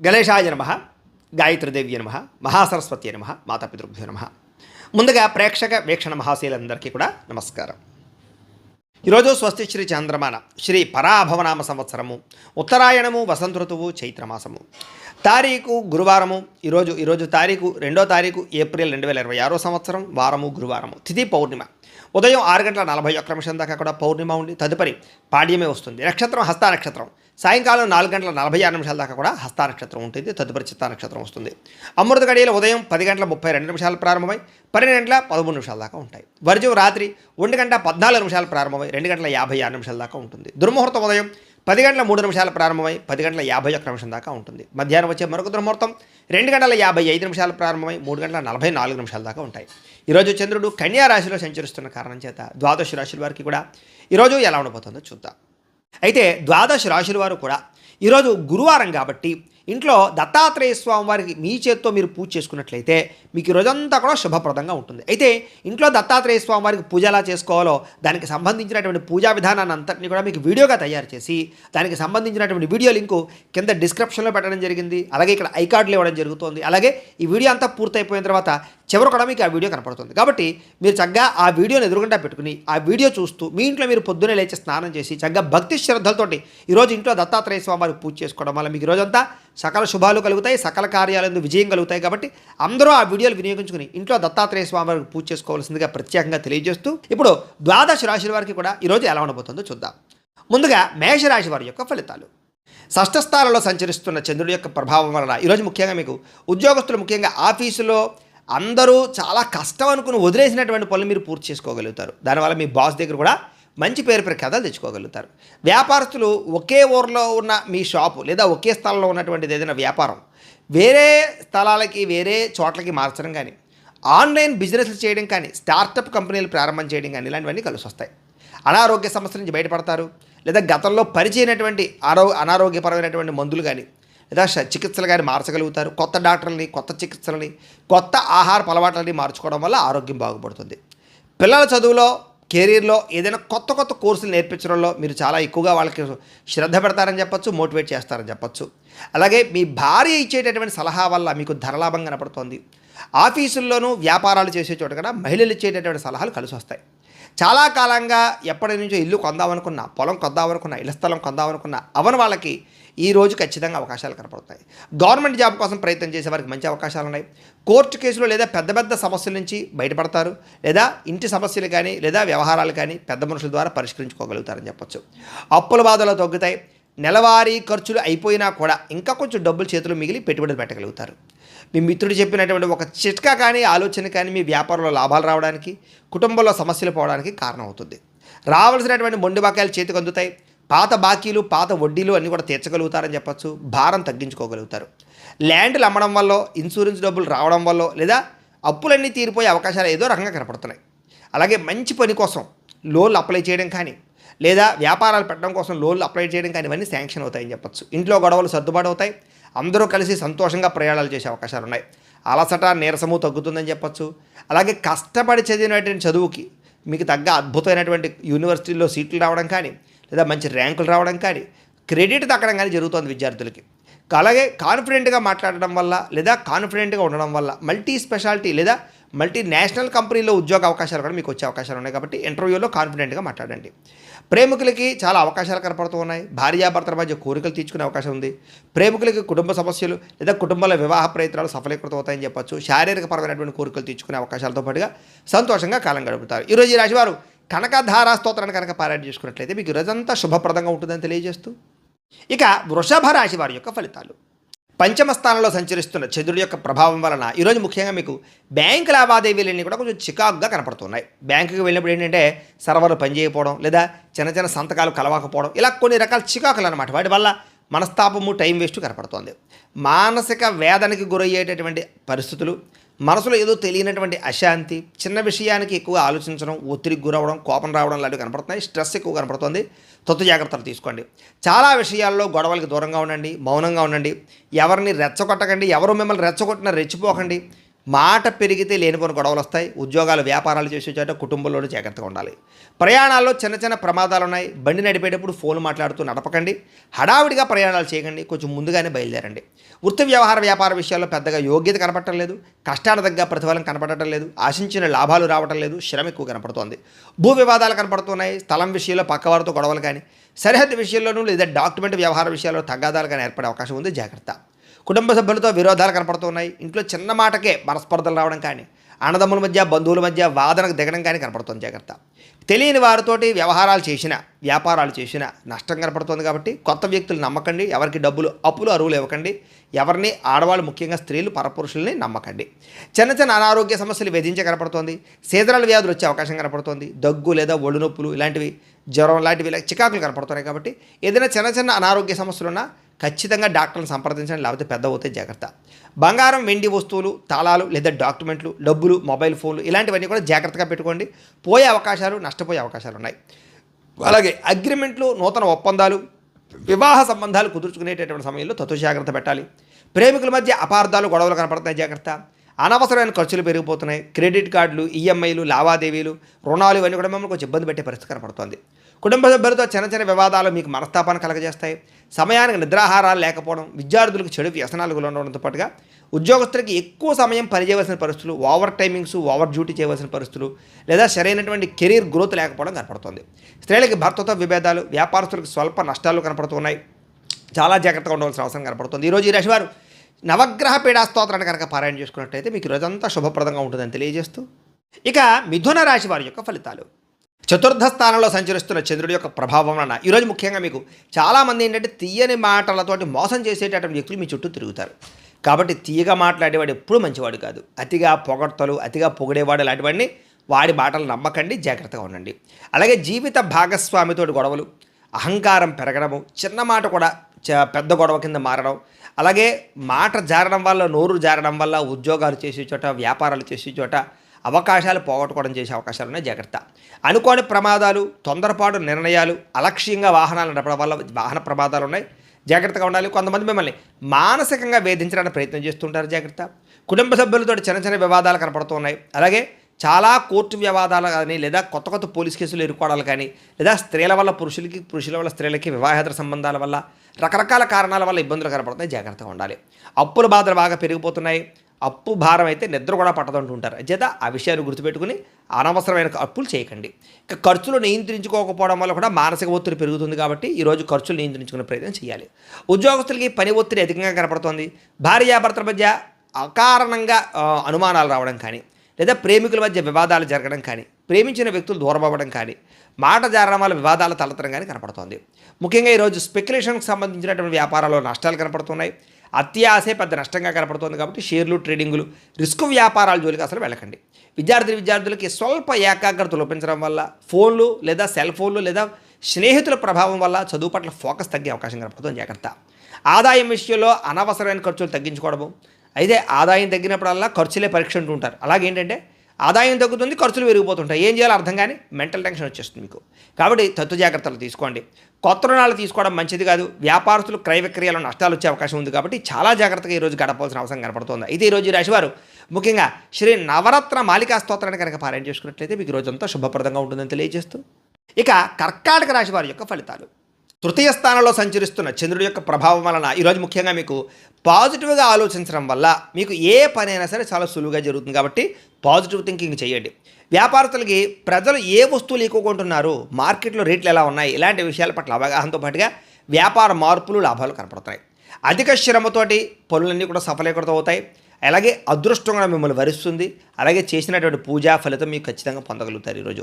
గణేశాయ నమః, గాయత్రీదేవ్య నమః, మహాసరస్వతి నమః, మాతాపితృభ్యో నమః. ముందుగా ప్రేక్షక వీక్షణ మహాశీలందరికీ కూడా నమస్కారం. ఈరోజు స్వస్తి శ్రీ చంద్రమాన శ్రీ పరాభవనామ సంవత్సరము, ఉత్తరాయణము, వసంత ఋతువు, చైత్రమాసము, తారీఖు గురువారము. ఈరోజు తారీఖు 2వ తారీఖు ఏప్రిల్ 2026 సంవత్సరం, వారము గురువారము, తిథి పౌర్ణిమ. ఉదయం 6:41 దాకా కూడా పౌర్ణిమ ఉండి తదుపరి పాడ్యమే వస్తుంది. నక్షత్రం హస్త నక్షత్రం. సాయంకాలం 4:46 దాకా కూడా హస్త నక్షత్రం ఉంటుంది, తదుపరి చిత్తా నక్షత్రం వస్తుంది. అమృత గడియలు ఉదయం 10:32 ప్రారంభమై 12:13 దాకా ఉంటాయి. వర్జం రాత్రి 1:14 ప్రారంభమై 2:56 దాకా ఉంటుంది. దుర్ముహూర్తం ఉదయం 10:03 ప్రారంభమై 10:51 దాకా ఉంటుంది. మధ్యాహ్నం వచ్చే మరొక దుర్ముహూర్తం 2:55 ప్రారంభమై 3:44 దాకా ఉంటాయి. ఈరోజు చంద్రుడు కన్యా రాశిలో సంచరిస్తున్న కారణం చేత ద్వాదశ రాశుల వారికి కూడా ఈరోజు ఎలా ఉండబోతుందో చూద్దాం. అయితే ద్వాదశ రాశుల వారు కూడా ఈరోజు గురువారం కాబట్టి ఇంట్లో దత్తాత్రేయ స్వామి వారికి మీ చేత్తో మీరు పూజ చేసుకున్నట్లయితే మీకు రోజంతా కూడా శుభప్రదంగా ఉంటుంది. అయితే ఇంట్లో దత్తాత్రేయ స్వామి వారికి పూజ ఎలా చేసుకోవాలో దానికి సంబంధించినటువంటి పూజా విధానాన్ని అంతటిని కూడా మీకు వీడియోగా తయారు చేసి దానికి సంబంధించినటువంటి వీడియో లింకు కింద డిస్క్రిప్షన్లో పెట్టడం జరిగింది. అలాగే ఇక్కడ ఐకార్డులు ఇవ్వడం జరుగుతుంది. అలాగే ఈ వీడియో అంతా పూర్తయిపోయిన తర్వాత చివరి కూడా మీకు ఆ వీడియో కనపడుతుంది. కాబట్టి మీరు చక్కగా ఆ వీడియోని ఎదురుగుండా పెట్టుకుని ఆ వీడియో చూస్తూ మీ ఇంట్లో మీరు పొద్దున్నే లేచి స్నానం చేసి చక్కగా భక్తి శ్రద్ధలతోటి ఈరోజు ఇంట్లో దత్తాత్రేయ స్వామి వారికి పూజ చేసుకోవడం వల్ల మీకు రోజంతా సకల శుభాలు కలుగుతాయి, సకల కార్యాలందు విజయం కలుగుతాయి. కాబట్టి అందరూ ఆ వీడియోలు వినియోగించుకుని ఇంట్లో దత్తాత్రేయ స్వామి వారికి పూజ చేసుకోవాల్సిందిగా ప్రత్యేకంగా తెలియజేస్తూ ఇప్పుడు ద్వాదశ రాశుల వారికి కూడా ఈరోజు ఎలా ఉండబోతుందో చూద్దాం. ముందుగా మేషరాశి వారి యొక్క ఫలితాలు. షష్ఠ స్థానంలో సంచరిస్తున్న చంద్రుడి యొక్క ప్రభావం వలన ఈరోజు ముఖ్యంగా మీకు ఉద్యోగస్తులు, ముఖ్యంగా ఆఫీసులో అందరూ చాలా కష్టం అనుకుని వదిలేసినటువంటి పనులు మీరు పూర్తి చేసుకోగలుగుతారు. దానివల్ల మీ బాస్ దగ్గర కూడా మంచి పేరు ప్రఖ్యాతలు తెచ్చుకోగలుగుతారు. వ్యాపారస్తులు ఒకే ఊరిలో ఉన్న మీ షాపు లేదా ఒకే స్థలంలో ఉన్నటువంటిది ఏదైనా వ్యాపారం వేరే స్థలాలకి వేరే చోట్లకి మార్చడం కానీ, ఆన్లైన్ బిజినెస్లు చేయడం కానీ, స్టార్టప్ కంపెనీలు ప్రారంభం చేయడం కానీ ఇలాంటివన్నీ కలిసి వస్తాయి. అనారోగ్య సమస్యల నుంచి బయటపడతారు. లేదా గతంలో పరిచయమైనటువంటి అనారోగ్యపరమైనటువంటి మందులు కానీ లేదా చికిత్సలు కానీ మార్చగలుగుతారు. కొత్త డాక్టర్లని, కొత్త చికిత్సలని, కొత్త ఆహారపు అలవాట్లని మార్చుకోవడం వల్ల ఆరోగ్యం బాగుపడుతుంది. పిల్లల చదువులో, కెరీర్లో ఏదైనా కొత్త కొత్త కోర్సులు నేర్పించడంలో మీరు చాలా ఎక్కువగా వాళ్ళకి శ్రద్ధ పెడతారని చెప్పొచ్చు, మోటివేట్ చేస్తారని చెప్పొచ్చు. అలాగే మీ భార్య ఇచ్చేటటువంటి సలహా వల్ల మీకు ధనలాభం కనపడుతోంది. ఆఫీసుల్లోనూ వ్యాపారాలు చేసే చోట కూడా మహిళలు ఇచ్చేటటువంటి సలహాలు కలిసి వస్తాయి. చాలా కాలంగా ఎప్పటి నుంచో ఇల్లు కొందామనుకున్నా, పొలం కొందామనుకున్నా, ఇళ్ల స్థలం కొందామనుకున్నా అవని వాళ్ళకి ఈ రోజు ఖచ్చితంగా అవకాశాలు కనపడతాయి. గవర్నమెంట్ జాబ్ కోసం ప్రయత్నం చేసే వారికి మంచి అవకాశాలు ఉన్నాయి. కోర్టు కేసులు లేదా పెద్ద పెద్ద సమస్యల నుంచి బయటపడతారు. లేదా ఇంటి సమస్యలు కానీ లేదా వ్యవహారాలు కానీ పెద్ద మనుషుల ద్వారా పరిష్కరించుకోగలుగుతారని చెప్పొచ్చు. అప్పుల బాధలు తగ్గుతాయి. నెలవారీ ఖర్చులు అయిపోయినా కూడా ఇంకా కొంచెం డబ్బులు చేతులు మిగిలి పెట్టుబడులు పెట్టగలుగుతారు. మీ మిత్రుడు చెప్పినటువంటి ఒక చిట్కా కానీ ఆలోచన కానీ మీ వ్యాపారంలో లాభాలు రావడానికి, కుటుంబంలో సమస్యలు పోవడానికి కారణం అవుతుంది. రావాల్సినటువంటి మొండి బకాయిలు చేతికి అందుతాయి. పాత బాకీలు, పాత వడ్డీలు అన్నీ కూడా తీర్చగలుగుతారని చెప్పచ్చు. భారం తగ్గించుకోగలుగుతారు. ల్యాండ్లు అమ్మడం వల్ల, ఇన్సూరెన్స్ డబ్బులు రావడం వల్ల లేదా అప్పులన్నీ తీరిపోయే అవకాశాలు ఏదో రకంగా కనపడుతున్నాయి. అలాగే మంచి పని కోసం లోన్లు అప్లై చేయడం కానీ లేదా వ్యాపారాలు పెట్టడం కోసం లోన్లు అప్లై చేయడం కానీ ఇవన్నీ శాంక్షన్ అవుతాయని చెప్పచ్చు. ఇంట్లో గొడవలు సర్దుబాటు అవుతాయి. అందరూ కలిసి సంతోషంగా ప్రయాణాలు చేసే అవకాశాలు ఉన్నాయి. అలసట, నీరసము తగ్గుతుందని చెప్పచ్చు. అలాగే కష్టపడి చదివినటువంటి చదువుకి మీకు తగ్గ అద్భుతమైనటువంటి యూనివర్సిటీల్లో సీట్లు రావడం కానీ లేదా మంచి ర్యాంకులు రావడం కానీ, క్రెడిట్ దక్కడం కానీ జరుగుతుంది విద్యార్థులకి. అలాగే కాన్ఫిడెంట్గా మాట్లాడడం వల్ల లేదా కాన్ఫిడెంట్గా ఉండడం వల్ల మల్టీ స్పెషాలిటీ లేదా మల్టీనేషనల్ కంపెనీలో ఉద్యోగ అవకాశాలు కూడా మీకు వచ్చే అవకాశాలు ఉన్నాయి. కాబట్టి ఇంటర్వ్యూలో కాన్ఫిడెంట్గా మాట్లాడండి. ప్రేమికులకి చాలా అవకాశాలు కనపడుతూ ఉన్నాయి. భార్యాభర్తల మధ్య కోరికలు తీర్చుకునే అవకాశం ఉంది. ప్రేమికులకి కుటుంబ సమస్యలు లేదా కుటుంబాల వివాహ ప్రయత్నాలు సఫలీకృతం అవుతాయని చెప్పచ్చు. శారీరకపరమైనటువంటి కోరికలు తీర్చుకునే అవకాశాలతో పాటుగా సంతోషంగా కాలం గడుపుతారు. ఈరోజు ఈ రాశివారు కనకధారా స్తోత్రాన్ని కనుక పారాయణ చేసుకున్నట్లయితే మీకు రోజంతా శుభప్రదంగా ఉంటుందని తెలియజేస్తూ ఇక వృషభ రాశి వారి యొక్క ఫలితాలు. పంచమ స్థానంలో సంచరిస్తున్న చంద్రుడి యొక్క ప్రభావం వలన ఈరోజు ముఖ్యంగా మీకు బ్యాంకు లావాదేవీలన్నీ కూడా కొంచెం చికాకుగా కనపడుతున్నాయి. బ్యాంకుకి వెళ్ళినప్పుడు ఏంటంటే సర్వర్లు పనిచేయకపోవడం లేదా చిన్న చిన్న సంతకాలు కలవకపోవడం ఇలా కొన్ని రకాల చికాకులు అనమాట. వాటి వల్ల మనస్తాపము, టైం వేస్ట్ కనపడుతోంది. మానసిక వేదనకి గురయ్యేటటువంటి పరిస్థితులు, మనసులో ఏదో తెలియనటువంటి అశాంతి, చిన్న విషయానికి ఎక్కువ ఆలోచించడం, ఒత్తిడికి గురవడం, కోపం రావడం లాంటివి కనపడుతున్నాయి. స్ట్రెస్ ఎక్కువ కనపడుతుంది. తొత్తు జాగ్రత్తలు తీసుకోండి. చాలా విషయాల్లో గొడవలకి దూరంగా ఉండండి, మౌనంగా ఉండండి. ఎవరిని రెచ్చగొట్టకండి. ఎవరు మిమ్మల్ని రెచ్చగొట్టినా రెచ్చిపోకండి. మాట పెరిగితే లేనిపోని గొడవలు వస్తాయి. ఉద్యోగాలు వ్యాపారాలు చేసే చోట కుటుంబంలోనూ జాగ్రత్తగా ఉండాలి. ప్రయాణాల్లో చిన్న చిన్న ప్రమాదాలు ఉన్నాయి. బండి నడిపేటప్పుడు ఫోన్ మాట్లాడుతూ నడపకండి. హడావిడిగా ప్రయాణాలు చేయకండి. కొంచెం ముందుగానే బయలుదేరండి. వృత్తి వ్యవహార వ్యాపార విషయాల్లో పెద్దగా యోగ్యత కనపడటం లేదు. కష్టాల దగ్గర ప్రతిఫలం కనపడటం లేదు. ఆశించిన లాభాలు రావటం లేదు. శ్రమ ఎక్కువ కనపడుతోంది. భూ వివాదాలు కనపడుతున్నాయి. స్థలం విషయంలో పక్కవారితో గొడవలు కానీ, సరిహద్దు విషయంలోనూ లేదా డాక్యుమెంట్ వ్యవహార విషయాల్లో తగాదాలు కానీ ఏర్పడే అవకాశం ఉంది. జాగ్రత్త. కుటుంబ సభ్యులతో విరోధాలు కనపడుతున్నాయి. ఇంట్లో చిన్న మాటకే మనస్పర్ధలు రావడం కానీ, అన్నదమ్ముల మధ్య బంధువుల మధ్య వాదనకు దిగడం కానీ కనపడుతుంది. జాగ్రత్త. తెలియని వారితోటి వ్యవహారాలు చేసినా వ్యాపారాలు చేసినా నష్టం కనపడుతుంది కాబట్టి కొత్త వ్యక్తులు నమ్మకండి. ఎవరికి డబ్బులు అప్పులు అరువులు ఇవ్వకండి. ఎవరిని ఆడవాళ్ళు ముఖ్యంగా స్త్రీలు పరపురుషుల్ని నమ్మకండి. చిన్న చిన్న అనారోగ్య సమస్యలు వేధించే కనపడుతోంది. సీజనల్ వ్యాధులు వచ్చే అవకాశం కనపడుతోంది. దగ్గు లేదా ఒళ్ళు నొప్పులు ఇలాంటివి, జ్వరం లాంటివి చికాకులు కనపడుతున్నాయి. కాబట్టి ఏదైనా చిన్న చిన్న అనారోగ్య సమస్యలున్నా ఖచ్చితంగా డాక్టర్ని సంప్రదించండి. లేకపోతే పెద్ద అవుతే జాగ్రత్త. బంగారం వెండి వస్తువులు, తాళాలు లేదా డాక్యుమెంట్లు, డబ్బులు, మొబైల్ ఫోన్లు ఇలాంటివన్నీ కూడా జాగ్రత్తగా పెట్టుకోండి. పోయే అవకాశాలు, నష్టపోయే అవకాశాలు ఉన్నాయి. అలాగే అగ్రిమెంట్లు, నూతన ఒప్పందాలు, వివాహ సంబంధాలు కుదుర్చుకునేటటువంటి సమయంలో జాగ్రత్త పెట్టాలి. ప్రేమికుల మధ్య అపార్థాలు, గొడవలు కనపడుతున్నాయి. జాగ్రత్త. అనవసరమైన ఖర్చులు పెరిగిపోతున్నాయి. క్రెడిట్ కార్డులు, ఈఎంఐలు, లావాదేవీలు, రుణాలు ఇవన్నీ కూడా మిమ్మల్ని కొంచెం ఇబ్బంది పెట్టే పరిస్థితి కనపడుతోంది. కుటుంబ సభ్యులతో చిన్న చిన్న వివాదాలు మీకు మనస్తాపాన్ని కలగజేస్తాయి. సమయానికి నిద్రాహారాలు లేకపోవడం, విద్యార్థులకు చెడు వ్యసనాలు ఉండడంతో పాటుగా ఉద్యోగస్తులకి ఎక్కువ సమయం పనిచేయవలసిన పరిస్థితులు, ఓవర్ టైమింగ్స్, ఓవర్ డ్యూటీ చేయవలసిన పరిస్థితులు లేదా సరైనటువంటి కెరీర్ గ్రోత్ లేకపోవడం కనపడుతుంది. స్త్రీలకి భర్తతో విభేదాలు, వ్యాపారస్తులకు స్వల్ప నష్టాలు కనపడుతున్నాయి. చాలా జాగ్రత్తగా ఉండవలసిన అవసరం కనపడుతుంది. ఈరోజు ఈ రాశివారు నవగ్రహ పీడా స్తోత్రాన్ని కనుక పారాయణ చేసుకున్నట్టయితే మీకు రోజంతా శుభప్రదంగా ఉంటుందని తెలియజేస్తూ, ఇక మిథున రాశి వారి యొక్క ఫలితాలు. చతుర్థ స్థానంలో సంచరిస్తున్న చంద్రుడి యొక్క ప్రభావం వలన ఈరోజు ముఖ్యంగా మీకు చాలామంది ఏంటంటే తీయని మాటలతోటి మోసం చేసేటటువంటి వ్యక్తులు మీ చుట్టూ తిరుగుతారు. కాబట్టి తీయగా మాట్లాడేవాడు ఎప్పుడూ మంచివాడు కాదు. అతిగా పొగడ్తలు, అతిగా పొగిడేవాడు లాంటివన్నీ వాడి మాటలు నమ్మకండి. జాగ్రత్తగా ఉండండి. అలాగే జీవిత భాగస్వామితో గొడవలు, అహంకారం పెరగడము, చిన్న మాట కూడా పెద్ద గొడవ కింద మారడం, అలాగే మాట జారడం వల్ల, నోరు జారడం వల్ల ఉద్యోగాలు చేసే చోట, వ్యాపారాలు చేసే చోట అవకాశాలు పోగొట్టుకోవడం చేసే అవకాశాలు ఉన్నాయి. జాగ్రత్త. అనుకోని ప్రమాదాలు, తొందరపాటు నిర్ణయాలు, అలక్ష్యంగా వాహనాలు నడపడం వల్ల వాహన ప్రమాదాలు ఉన్నాయి. జాగ్రత్తగా ఉండాలి. కొంతమంది మిమ్మల్ని మానసికంగా వేధించడానికి ప్రయత్నం చేస్తుంటారు. జాగ్రత్త. కుటుంబ సభ్యులతో చిన్న చిన్న వివాదాలు కనపడుతున్నాయి. అలాగే చాలా కోర్టు వివాదాలు కానీ, లేదా కొత్త కొత్త పోలీస్ కేసులు ఎదుర్కోవడాలు కానీ, లేదా స్త్రీల వల్ల పురుషులకి, పురుషుల వల్ల స్త్రీలకి వివాహేతర సంబంధాల వల్ల రకరకాల కారణాల వల్ల ఇబ్బందులు కనపడుతున్నాయి. జాగ్రత్తగా ఉండాలి. అప్పుల బాధలు బాగా పెరిగిపోతున్నాయి. అప్పు భారం అయితే నిద్ర కూడా పట్టదంటుంటారు. చేత ఆ విషయాన్ని గుర్తుపెట్టుకుని అనవసరమైన అప్పులు చేయకండి. ఇక ఖర్చులు నియంత్రించుకోకపోవడం వల్ల కూడా మానసిక ఒత్తిడి పెరుగుతుంది. కాబట్టి ఈరోజు ఖర్చులు నియంత్రించుకునే ప్రయత్నం చేయాలి. ఉద్యోగస్తులకి పని ఒత్తిడి అధికంగా కనపడుతోంది. భార్యాభర్తల మధ్య అకారణంగా అనుమానాలు రావడం కానీ, లేదా ప్రేమికుల మధ్య వివాదాలు జరగడం కానీ, ప్రేమించిన వ్యక్తులు దూరం అవ్వడం కానీ, మాట జారడం వల్ల వివాదాలు తలెత్తడం కానీ కనపడుతోంది. ముఖ్యంగా ఈరోజు స్పెక్యులేషన్కి సంబంధించినటువంటి వ్యాపారాల్లో నష్టాలు కనపడుతున్నాయి. అత్యాశే పెద్ద నష్టంగా కనపడుతుంది. కాబట్టి షేర్లు, ట్రేడింగులు, రిస్క్ వ్యాపారాల జోలికి అసలు వెళ్ళకండి. విద్యార్థులకి స్వల్ప ఏకాగ్రత లోపించడం వల్ల, ఫోన్లు లేదా సెల్ ఫోన్లు లేదా స్నేహితుల ప్రభావం వల్ల చదువు పట్ల ఫోకస్ తగ్గే అవకాశం కనపడుతుంది. జాగ్రత్త. ఆదాయం విషయంలో అనవసరమైన ఖర్చులు తగ్గించుకోవడము. అయితే ఆదాయం తగ్గినప్పుడల్లా ఖర్చులే పరీక్ష అంటూ ఉంటారు. అలాగేంటంటే ఆదాయం తగ్గుతుంది, ఖర్చులు పెరిగిపోతుంటాయి. ఏం చేయాలో అర్థం కానీ మెంటల్ టెన్షన్ వచ్చేస్తుంది మీకు. కాబట్టి జాగ్రత్తలు తీసుకోండి. కొత్త రుణాలు తీసుకోవడం మంచిది కాదు. వ్యాపారస్తులు క్రయ విక్రయాల్లో నష్టాలు వచ్చే అవకాశం ఉంది. కాబట్టి చాలా జాగ్రత్తగా ఈరోజు గడపాల్సిన అవసరం కనపడుతుంది. అయితే ఈరోజు ఈ రాశివారు ముఖ్యంగా శ్రీ నవరత్న మాలికా స్తోత్రాన్ని కనుక పారాయణ చేసుకున్నట్లయితే మీకు రోజంతా శుభప్రదంగా ఉంటుందని తెలియజేస్తూ, ఇక కర్కాటక రాశి వారి యొక్క ఫలితాలు. తృతీయ స్థానంలో సంచరిస్తున్న చంద్రుడి యొక్క ప్రభావం వలన ఈరోజు ముఖ్యంగా మీకు పాజిటివ్గా ఆలోచించడం వల్ల మీకు ఏ పనైనా సరే చాలా సులువుగా జరుగుతుంది. కాబట్టి పాజిటివ్ థింకింగ్ చేయండి. వ్యాపారస్తులకి ప్రజలు ఏ వస్తువులు ఎక్కువ కొంటున్నారు, మార్కెట్లో రేట్లు ఎలా ఉన్నాయి, ఇలాంటి విషయాల పట్ల అవగాహనతో పాటుగా వ్యాపార మార్పులు, లాభాలు కనపడుతున్నాయి. అధిక శ్రమతోటి పనులన్నీ కూడా సఫలీకృతం అవుతాయి. అలాగే అదృష్టం కూడా మిమ్మల్ని వరిస్తుంది. అలాగే చేసినటువంటి పూజా ఫలితం మీకు ఖచ్చితంగా పొందగలుగుతారు. ఈరోజు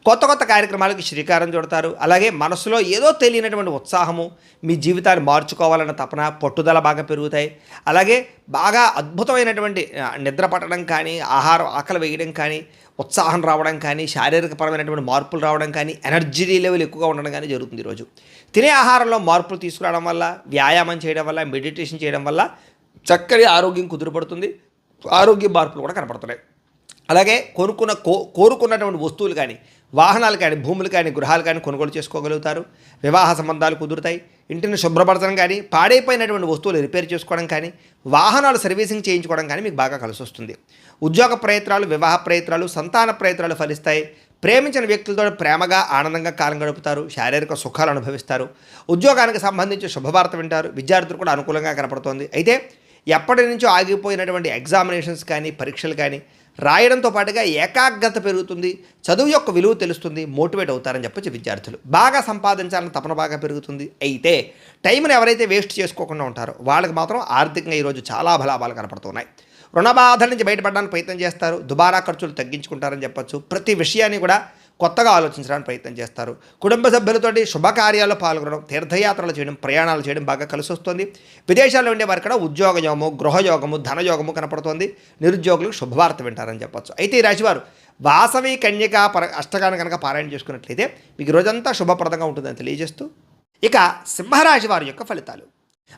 కొత్త కార్యక్రమాలకి శ్రీకారం చుడతారు. అలాగే మనసులో ఏదో తెలియనటువంటి ఉత్సాహము, మీ జీవితాన్ని మార్చుకోవాలన్న తపన, పట్టుదల బాగా పెరుగుతాయి. అలాగే బాగా అద్భుతమైనటువంటి నిద్ర పట్టడం కానీ, ఆహారం ఆకలి వేయడం కానీ, ఉత్సాహం రావడం కానీ, శారీరకపరమైనటువంటి మార్పులు రావడం కానీ, ఎనర్జీ లెవెల్ ఎక్కువగా ఉండడం కానీ జరుగుతుంది. ఈరోజు తినే ఆహారంలో మార్పులు తీసుకురావడం వల్ల, వ్యాయామం చేయడం వల్ల, మెడిటేషన్ చేయడం వల్ల చక్కటి ఆరోగ్యం కుదురుపడుతుంది. ఆరోగ్య మార్పులు కూడా కనపడుతున్నాయి. అలాగే కోరుకున్నటువంటి వస్తువులు కానీ, వాహనాలు కానీ, భూములు కానీ, గృహాలు కానీ కొనుగోలు చేసుకోగలుగుతారు. వివాహ సంబంధాలు కుదురుతాయి. ఇంటిని శుభ్రపరచడం కానీ, పాడైపోయినటువంటి వస్తువులు రిపేర్ చేసుకోవడం కానీ, వాహనాలు సర్వీసింగ్ చేయించుకోవడం కానీ మీకు బాగా కలిసి వస్తుంది. ఉద్యోగ ప్రయత్నాలు, వివాహ ప్రయత్నాలు, సంతాన ప్రయత్నాలు ఫలిస్తాయి. ప్రేమించిన వ్యక్తులతో ప్రేమగా ఆనందంగా కాలం గడుపుతారు. శారీరక సుఖాలు అనుభవిస్తారు. ఉద్యోగానికి సంబంధించి శుభవార్త వింటారు. విద్యార్థులు కూడా అనుకూలంగా కనపడుతోంది. అయితే ఎప్పటి నుంచో ఆగిపోయినటువంటి ఎగ్జామినేషన్స్ కానీ, పరీక్షలు కానీ రాయడంతో పాటుగా ఏకాగ్రత పెరుగుతుంది. చదువు యొక్క విలువ తెలుస్తుంది. మోటివేట్ అవుతారని చెప్పొచ్చు. విద్యార్థులు బాగా సంపాదించాలని తపన బాగా పెరుగుతుంది. అయితే టైంని ఎవరైతే వేస్ట్ చేసుకోకుండా ఉంటారో వాళ్ళకి మాత్రం ఆర్థికంగా ఈరోజు చాలా బలాభాలు కనపడుతున్నాయి. రుణ బాధల నుంచి బయటపడడానికి ప్రయత్నం చేస్తారు. దుబారా ఖర్చులు తగ్గించుకుంటారని చెప్పొచ్చు. ప్రతి విషయాన్ని కూడా కొత్తగా ఆలోచించడానికి ప్రయత్నం చేస్తారు. కుటుంబ సభ్యులతోటి శుభకార్యాల్లో పాల్గొనడం, తీర్థయాత్రలు చేయడం, ప్రయాణాలు చేయడం బాగా కలిసి వస్తుంది. విదేశాల్లో ఉండే వారికి కూడా ఉద్యోగయోగము, గృహయోగము, ధనయోగము కనపడుతుంది. నిరుద్యోగులకు శుభవార్త వింటారని చెప్పొచ్చు. అయితే ఈ రాశివారు వాసవి కన్యక అష్టకాన్ని కనుక పారాయణ చేసుకున్నట్లయితే మీకు రోజంతా శుభప్రదంగా ఉంటుందని తెలియజేస్తూ, ఇక సింహరాశి వారి యొక్క ఫలితాలు.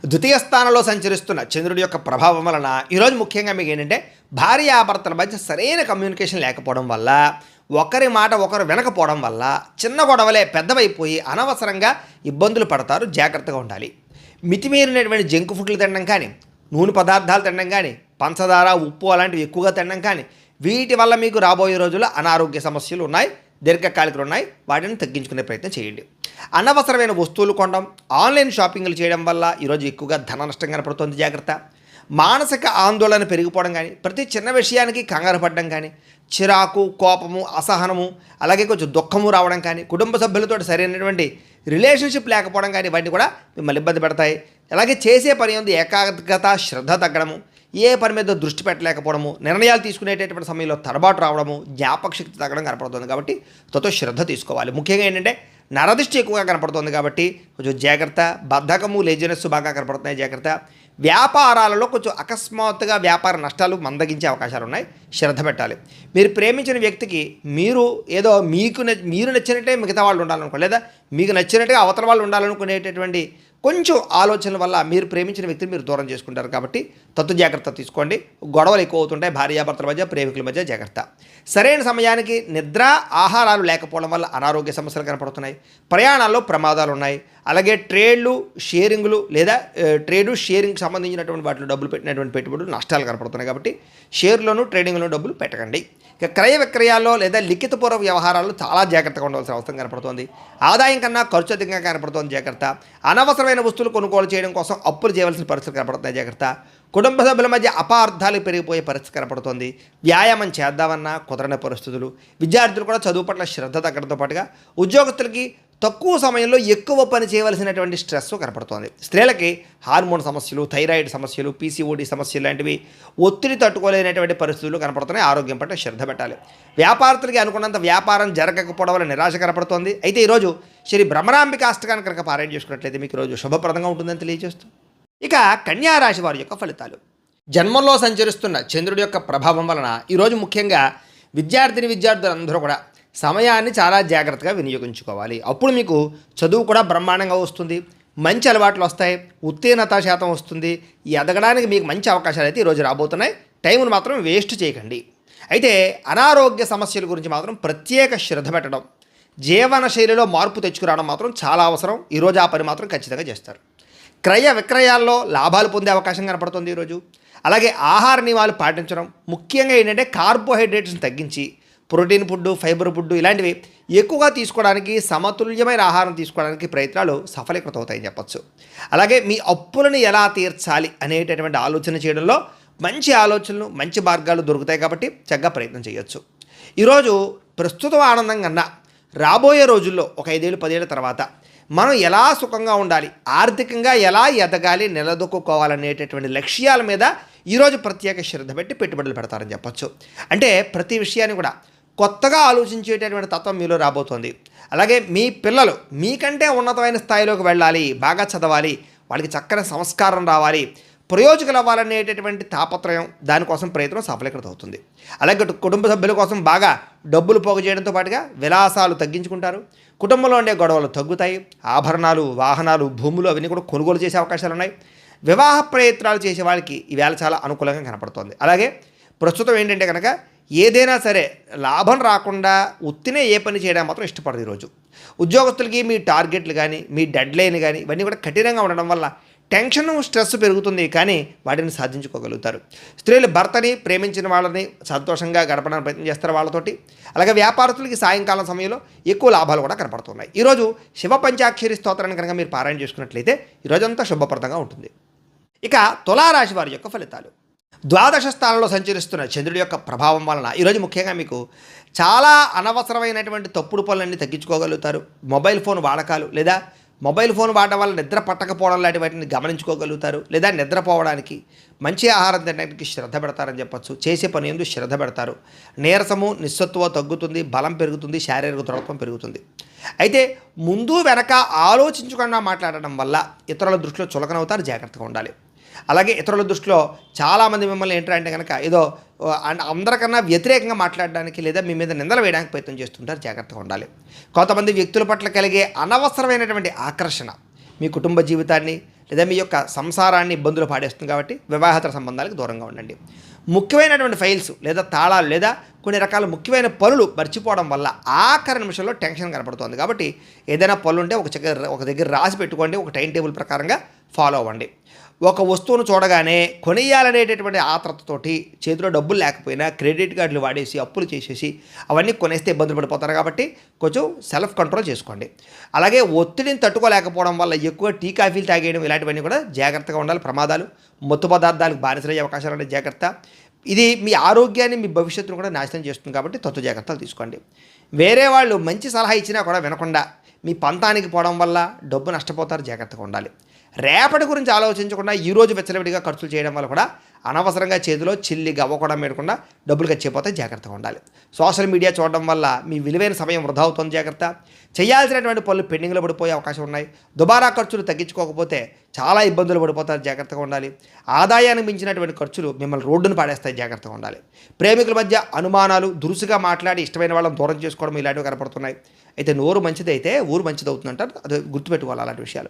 ద్వితీయ స్థానంలో సంచరిస్తున్న చంద్రుడి యొక్క ప్రభావం వలన ఈరోజు ముఖ్యంగా మీకు ఏంటంటే భార్యాభర్తల మధ్య సరైన కమ్యూనికేషన్ లేకపోవడం వల్ల, ఒకరి మాట ఒకరు వినకపోవడం వల్ల చిన్న గొడవలే పెద్దవైపోయి అనవసరంగా ఇబ్బందులు పడతారు. జాగ్రత్తగా ఉండాలి. మితిమీరినటువంటి జంక్ ఫుడ్లు తినడం కానీ, నూనె పదార్థాలు తినడం కానీ, పంచదార, ఉప్పు అలాంటివి ఎక్కువగా తినడం కానీ, వీటి వల్ల మీకు రాబోయే రోజుల్లో అనారోగ్య సమస్యలు ఉన్నాయి, దీర్ఘకాలికలు ఉన్నాయి. వాటిని తగ్గించుకునే ప్రయత్నం చేయండి. అనవసరమైన వస్తువులు కొనడం, ఆన్లైన్ షాపింగ్లు చేయడం వల్ల ఈరోజు ఎక్కువగా ధన నష్టం కనపడుతుంది. జాగ్రత్త. మానసిక ఆందోళన పెరిగిపోవడం కానీ, ప్రతి చిన్న విషయానికి కంగారు పడడం కానీ, చిరాకు, కోపము, అసహనము, అలాగే కొంచెం దుఃఖము రావడం కానీ, కుటుంబ సభ్యులతో సరైనటువంటి రిలేషన్షిప్ లేకపోవడం కానీ వాటిని కూడా మిమ్మల్ని ఇబ్బంది పెడతాయి. అలాగే చేసే పని ఉంది ఏకాగ్రత, శ్రద్ధ తగ్గడము, ఏ పని మీద దృష్టి పెట్టలేకపోవడము, నిర్ణయాలు తీసుకునేటటువంటి సమయంలో తడబాటు రావడము, జ్ఞాపక శక్తి తగ్గడం కనపడుతుంది. కాబట్టి తతో శ్రద్ధ తీసుకోవాలి. ముఖ్యంగా ఏంటంటే నరదృష్టి ఎక్కువగా కనపడుతుంది కాబట్టి కొంచెం జాగ్రత్త. బద్ధకము, లేజినెస్ బాగా కనపడుతున్నాయి. జాగ్రత్త. వ్యాపారాలలో కొంచెం అకస్మాత్తుగా వ్యాపార నష్టాలు మందగించే అవకాశాలు ఉన్నాయి. శ్రద్ధ పెట్టాలి. మీరు ప్రేమించిన వ్యక్తికి మీరు ఏదో మీరు నచ్చినట్టే మిగతా వాళ్ళు ఉండాలనుకో, లేదా మీకు నచ్చినట్టుగా అవతల వాళ్ళు ఉండాలనుకునేటటువంటి కొంచెం ఆలోచనల వల్ల మీరు ప్రేమించిన వ్యక్తిని మీరు దూరం చేసుకుంటారు. కాబట్టి తత్తు జాగ్రత్త తీసుకోండి. గొడవలు ఎక్కువ అవుతుంటాయి భార్యాభర్తల మధ్య, ప్రేమికుల మధ్య. జాగ్రత్త. సరైన సమయానికి నిద్ర, ఆహారాలు లేకపోవడం వల్ల అనారోగ్య సమస్యలు కనపడుతున్నాయి. ప్రయాణాల్లో ప్రమాదాలు ఉన్నాయి. అలాగే ట్రేడ్లు, షేరింగ్లు లేదా షేరింగ్కి సంబంధించినటువంటి వాటిలో డబ్బులు పెట్టినటువంటి పెట్టుబడులు నష్టాలు కనపడుతున్నాయి. కాబట్టి షేర్లోను, ట్రేడింగ్లోనూ డబ్బులు పెట్టకండి. ఇక క్రయ విక్రయాల్లో లేదా లిఖితపూర్వ వ్యవహారాల్లో చాలా జాగ్రత్తగా ఉండవలసిన అవసరం కనపడుతుంది. ఆదాయం కన్నా ఖర్చు అధికంగా కనపడుతుంది. జాగ్రత్త. అనవసరమైన వస్తువులు కొనుగోలు చేయడం కోసం అప్పులు చేయవలసిన పరిస్థితులు కనపడుతున్నాయి. జాగ్రత్త. కుటుంబ సభ్యుల మధ్య అపార్థాలు పెరిగిపోయే పరిస్థితి కనపడుతుంది. వ్యాయామం చేద్దామన్నా కుదరని పరిస్థితులు. విద్యార్థులు కూడా చదువు పట్ల శ్రద్ధ తగ్గడంతో పాటుగా ఉద్యోగస్తులకి తక్కువ సమయంలో ఎక్కువ పని చేయవలసినటువంటి స్ట్రెస్ కనపడుతోంది. స్త్రీలకి హార్మోన్ సమస్యలు, థైరాయిడ్ సమస్యలు, పీసీఓడి సమస్యలు లాంటివి, ఒత్తిడి తట్టుకోలేనటువంటి పరిస్థితులు కనపడుతున్నాయి. ఆరోగ్యం పట్ల శ్రద్ధ పెట్టాలి. వ్యాపారస్తులకి అనుకున్నంత వ్యాపారం జరగకపోవడం వల్ల నిరాశ కనపడుతోంది. అయితే ఈరోజు శ్రీ భ్రమరాంబిక అష్టకాన్ని కనుక పారాయణ చేసుకున్నట్లయితే మీకు ఈరోజు శుభప్రదంగా ఉంటుందని తెలియజేస్తూ, ఇక కన్యా రాశి వారి యొక్క ఫలితాలు. జన్మంలో సంచరిస్తున్న చంద్రుడి యొక్క ప్రభావం వలన ఈరోజు ముఖ్యంగా విద్యార్థులందరూ కూడా సమయాన్ని చాలా జాగ్రత్తగా వినియోగించుకోవాలి. అప్పుడు మీకు చదువు కూడా బ్రహ్మాండంగా వస్తుంది. మంచి అలవాట్లు వస్తాయి. ఉత్తీర్ణత శాతం వస్తుంది. ఎదగడానికి మీకు మంచి అవకాశాలు అయితే ఈరోజు రాబోతున్నాయి. టైంను మాత్రం వేస్ట్ చేయకండి. అయితే అనారోగ్య సమస్యల గురించి మాత్రం ప్రత్యేక శ్రద్ధ పెట్టడం, జీవన శైలిలో మార్పు తెచ్చుకురావడం మాత్రం చాలా అవసరం. ఈరోజు ఆ పని మాత్రం ఖచ్చితంగా చేస్తారు. క్రయ విక్రయాల్లో లాభాలు పొందే అవకాశం కనపడుతుంది ఈరోజు. అలాగే ఆహార నియమాలు పాటించడం, ముఖ్యంగా ఏంటంటే కార్బోహైడ్రేట్స్ని తగ్గించి ప్రోటీన్ ఫుడ్, ఫైబర్ ఫుడ్ ఇలాంటివి ఎక్కువగా తీసుకోవడానికి, సమతుల్యమైన ఆహారం తీసుకోవడానికి ప్రయత్నాలు సఫలీకృతం అవుతాయని చెప్పచ్చు. అలాగే మీ అప్పులను ఎలా తీర్చాలి అనేటటువంటి ఆలోచన చేయడంలో మంచి ఆలోచనలు, మంచి మార్గాలు దొరుకుతాయి. కాబట్టి చక్కగా ప్రయత్నం చేయొచ్చు. ఈరోజు ప్రస్తుతం ఆనందం కన్నా రాబోయే రోజుల్లో ఒక 5 ఏళ్ళు 10 ఏళ్ళ తర్వాత మనం ఎలా సుఖంగా ఉండాలి, ఆర్థికంగా ఎలా ఎదగాలి, నిలదొక్కుకోవాలనేటటువంటి లక్ష్యాల మీద ఈరోజు ప్రత్యేక శ్రద్ధ పెట్టి పెట్టుబడులు పెడతారని చెప్పచ్చు. అంటే ప్రతి విషయాన్ని కూడా కొత్తగా ఆలోచించేటటువంటి తత్వం మీలో రాబోతోంది. అలాగే మీ పిల్లలు మీకంటే ఉన్నతమైన స్థాయిలోకి వెళ్ళాలి, బాగా చదవాలి, వాళ్ళకి చక్కని సంస్కారం రావాలి, ప్రయోజకులు అవ్వాలనేటటువంటి తాపత్రయం, దానికోసం ప్రయత్నం సఫలీకృతం అవుతుంది. అలాగే కుటుంబ సభ్యుల కోసం బాగా డబ్బులు పోగు చేయడంతో పాటుగా విలాసాలు తగ్గించుకుంటారు. కుటుంబంలో ఉండే గొడవలు తగ్గుతాయి. ఆభరణాలు, వాహనాలు, భూములు అవన్నీ కూడా కొనుగోలు చేసే అవకాశాలు ఉన్నాయి. వివాహ ప్రయత్నాలు చేసే వాళ్ళకి ఈవేళ చాలా అనుకూలంగా కనపడుతోంది. అలాగే ప్రస్తుతం ఏంటంటే కనుక ఏదైనా సరే లాభం రాకుండా ఉత్తినే ఏ పని చేయడం మాత్రం ఇష్టపడదు ఈరోజు. ఉద్యోగస్తులకి మీ టార్గెట్లు కానీ, మీ డెడ్ లైన్ కానీ ఇవన్నీ కూడా కఠినంగా ఉండడం వల్ల టెన్షన్, స్ట్రెస్ పెరుగుతుంది, కానీ వాటిని సాధించుకోగలుగుతారు. స్త్రీలు భర్తని, ప్రేమించిన వాళ్ళని సంతోషంగా గడపడానికి ప్రయత్నం చేస్తారు వాళ్ళతోటి. అలాగే వ్యాపారస్తులకి సాయంకాలం సమయంలో ఎక్కువ లాభాలు కూడా కనపడుతున్నాయి. ఈరోజు శివ పంచాక్షరి స్తోత్రాన్ని కనుక మీరు పారాయణ చేసుకున్నట్లయితే ఈరోజంతా శుభప్రదంగా ఉంటుంది. ఇక తులారాశి వారి యొక్క ఫలితాలు. ద్వాదశ స్థానంలో సంచరిస్తున్న చంద్రుడి యొక్క ప్రభావం వలన ఈరోజు ముఖ్యంగా మీకు చాలా అనవసరమైనటువంటి తప్పుడు పనులన్నీ తగ్గించుకోగలుగుతారు. మొబైల్ ఫోన్ వాడకాలు లేదా మొబైల్ ఫోన్ వాడడం వల్ల నిద్ర పట్టకపోవడం లాంటి వాటిని గమనించుకోగలుగుతారు. లేదా నిద్రపోవడానికి, మంచి ఆహారం తినడానికి శ్రద్ధ పెడతారని చెప్పచ్చు. చేసే పని ఎందుకు శ్రద్ధ పెడతారు. నీరసము, నిస్సత్తువ తగ్గుతుంది, బలం పెరుగుతుంది, శారీరక దృఢత్వం పెరుగుతుంది. అయితే ముందు వెనక ఆలోచించకుండా మాట్లాడడం వల్ల ఇతరుల దృష్టిలో చులకనవుతారు, జాగ్రత్తగా ఉండాలి. అలాగే ఇతరుల దృష్టిలో చాలామంది మిమ్మల్ని ఏంటంటే కనుక ఏదో అందరికన్నా వ్యతిరేకంగా మాట్లాడడానికి లేదా మీ మీద నిందలు వేయడానికి ప్రయత్నం చేస్తుంటారు, జాగ్రత్తగా ఉండాలి. కొంతమంది వ్యక్తుల పట్ల కలిగే అనవసరమైనటువంటి ఆకర్షణ మీ కుటుంబ జీవితాన్ని లేదా మీ యొక్క సంసారాన్ని ఇబ్బందులు పాడేస్తుంది, కాబట్టి వివాహేతర సంబంధాలకు దూరంగా ఉండండి. ముఖ్యమైనటువంటి ఫైల్స్ లేదా తాళాలు లేదా కొన్ని రకాల ముఖ్యమైన పనులు మర్చిపోవడం వల్ల ఆఖరి నిమిషంలో టెన్షన్ కనపడుతుంది, కాబట్టి ఏదైనా పనులు ఉంటే ఒక దగ్గర రాసి పెట్టుకోండి, ఒక టైం టేబుల్ ప్రకారంగా ఫాలో అవ్వండి. ఒక వస్తువును చూడగానే కొనియాలనేటటువంటి ఆత్రతతోటి చేతిలో డబ్బులు లేకపోయినా క్రెడిట్ కార్డులు వాడేసి అప్పులు చేసేసి అవన్నీ కొనేస్తే ఇబ్బందులు పడిపోతారు, కాబట్టి కొంచెం సెల్ఫ్ కంట్రోల్ చేసుకోండి. అలాగే ఒత్తిడిని తట్టుకోలేకపోవడం వల్ల ఎక్కువ టీ కాఫీలు తాగేయడం ఇలాంటివన్నీ కూడా జాగ్రత్తగా ఉండాలి. ప్రమాదాలు, మత్తు పదార్థాలకు బానిసలయ్యే అవకాశాలు ఉండే జాగ్రత్త. ఇది మీ ఆరోగ్యాన్ని, మీ భవిష్యత్తును కూడా నాశనం చేస్తుంది, కాబట్టి తత్వ జాగ్రత్తలు తీసుకోండి. వేరే వాళ్ళు మంచి సలహా ఇచ్చినా కూడా వినకుండా మీ పంతానికి పోవడం వల్ల డబ్బు నష్టపోతారు, జాగ్రత్తగా ఉండాలి. రేపటి గురించి ఆలోచించకుండా ఈరోజు వెచ్చలవిడిగా ఖర్చులు చేయడం వల్ల కూడా అనవసరంగా చేతిలో చిల్లి గవ్వ కూడా మేడకుండా డబ్బులు ఖర్చయిపోతే జాగ్రత్తగా ఉండాలి. సోషల్ మీడియా చూడడం వల్ల మీ విలువైన సమయం వృధా అవుతుంది, జాగ్రత్త. చేయాల్సినటువంటి పనులు పెండింగ్లో పడిపోయే అవకాశం ఉన్నాయి. దుబారా ఖర్చులు తగ్గించుకోకపోతే చాలా ఇబ్బందులు పడిపోతారు, జాగ్రత్తగా ఉండాలి. ఆదాయానికి మించినటువంటి ఖర్చులు మిమ్మల్ని రోడ్డును పాడేస్తాయి, జాగ్రత్తగా ఉండాలి. ప్రేమికుల మధ్య అనుమానాలు, దురుసుగా మాట్లాడి ఇష్టమైన వాళ్ళని దూరం చేసుకోవడం ఇలాంటివి కనపడుతున్నాయి. అయితే నోరు మంచిదైతే ఊరు మంచిది అవుతుందంటారు, అది గుర్తుపెట్టుకోవాలి అలాంటి విషయాలు.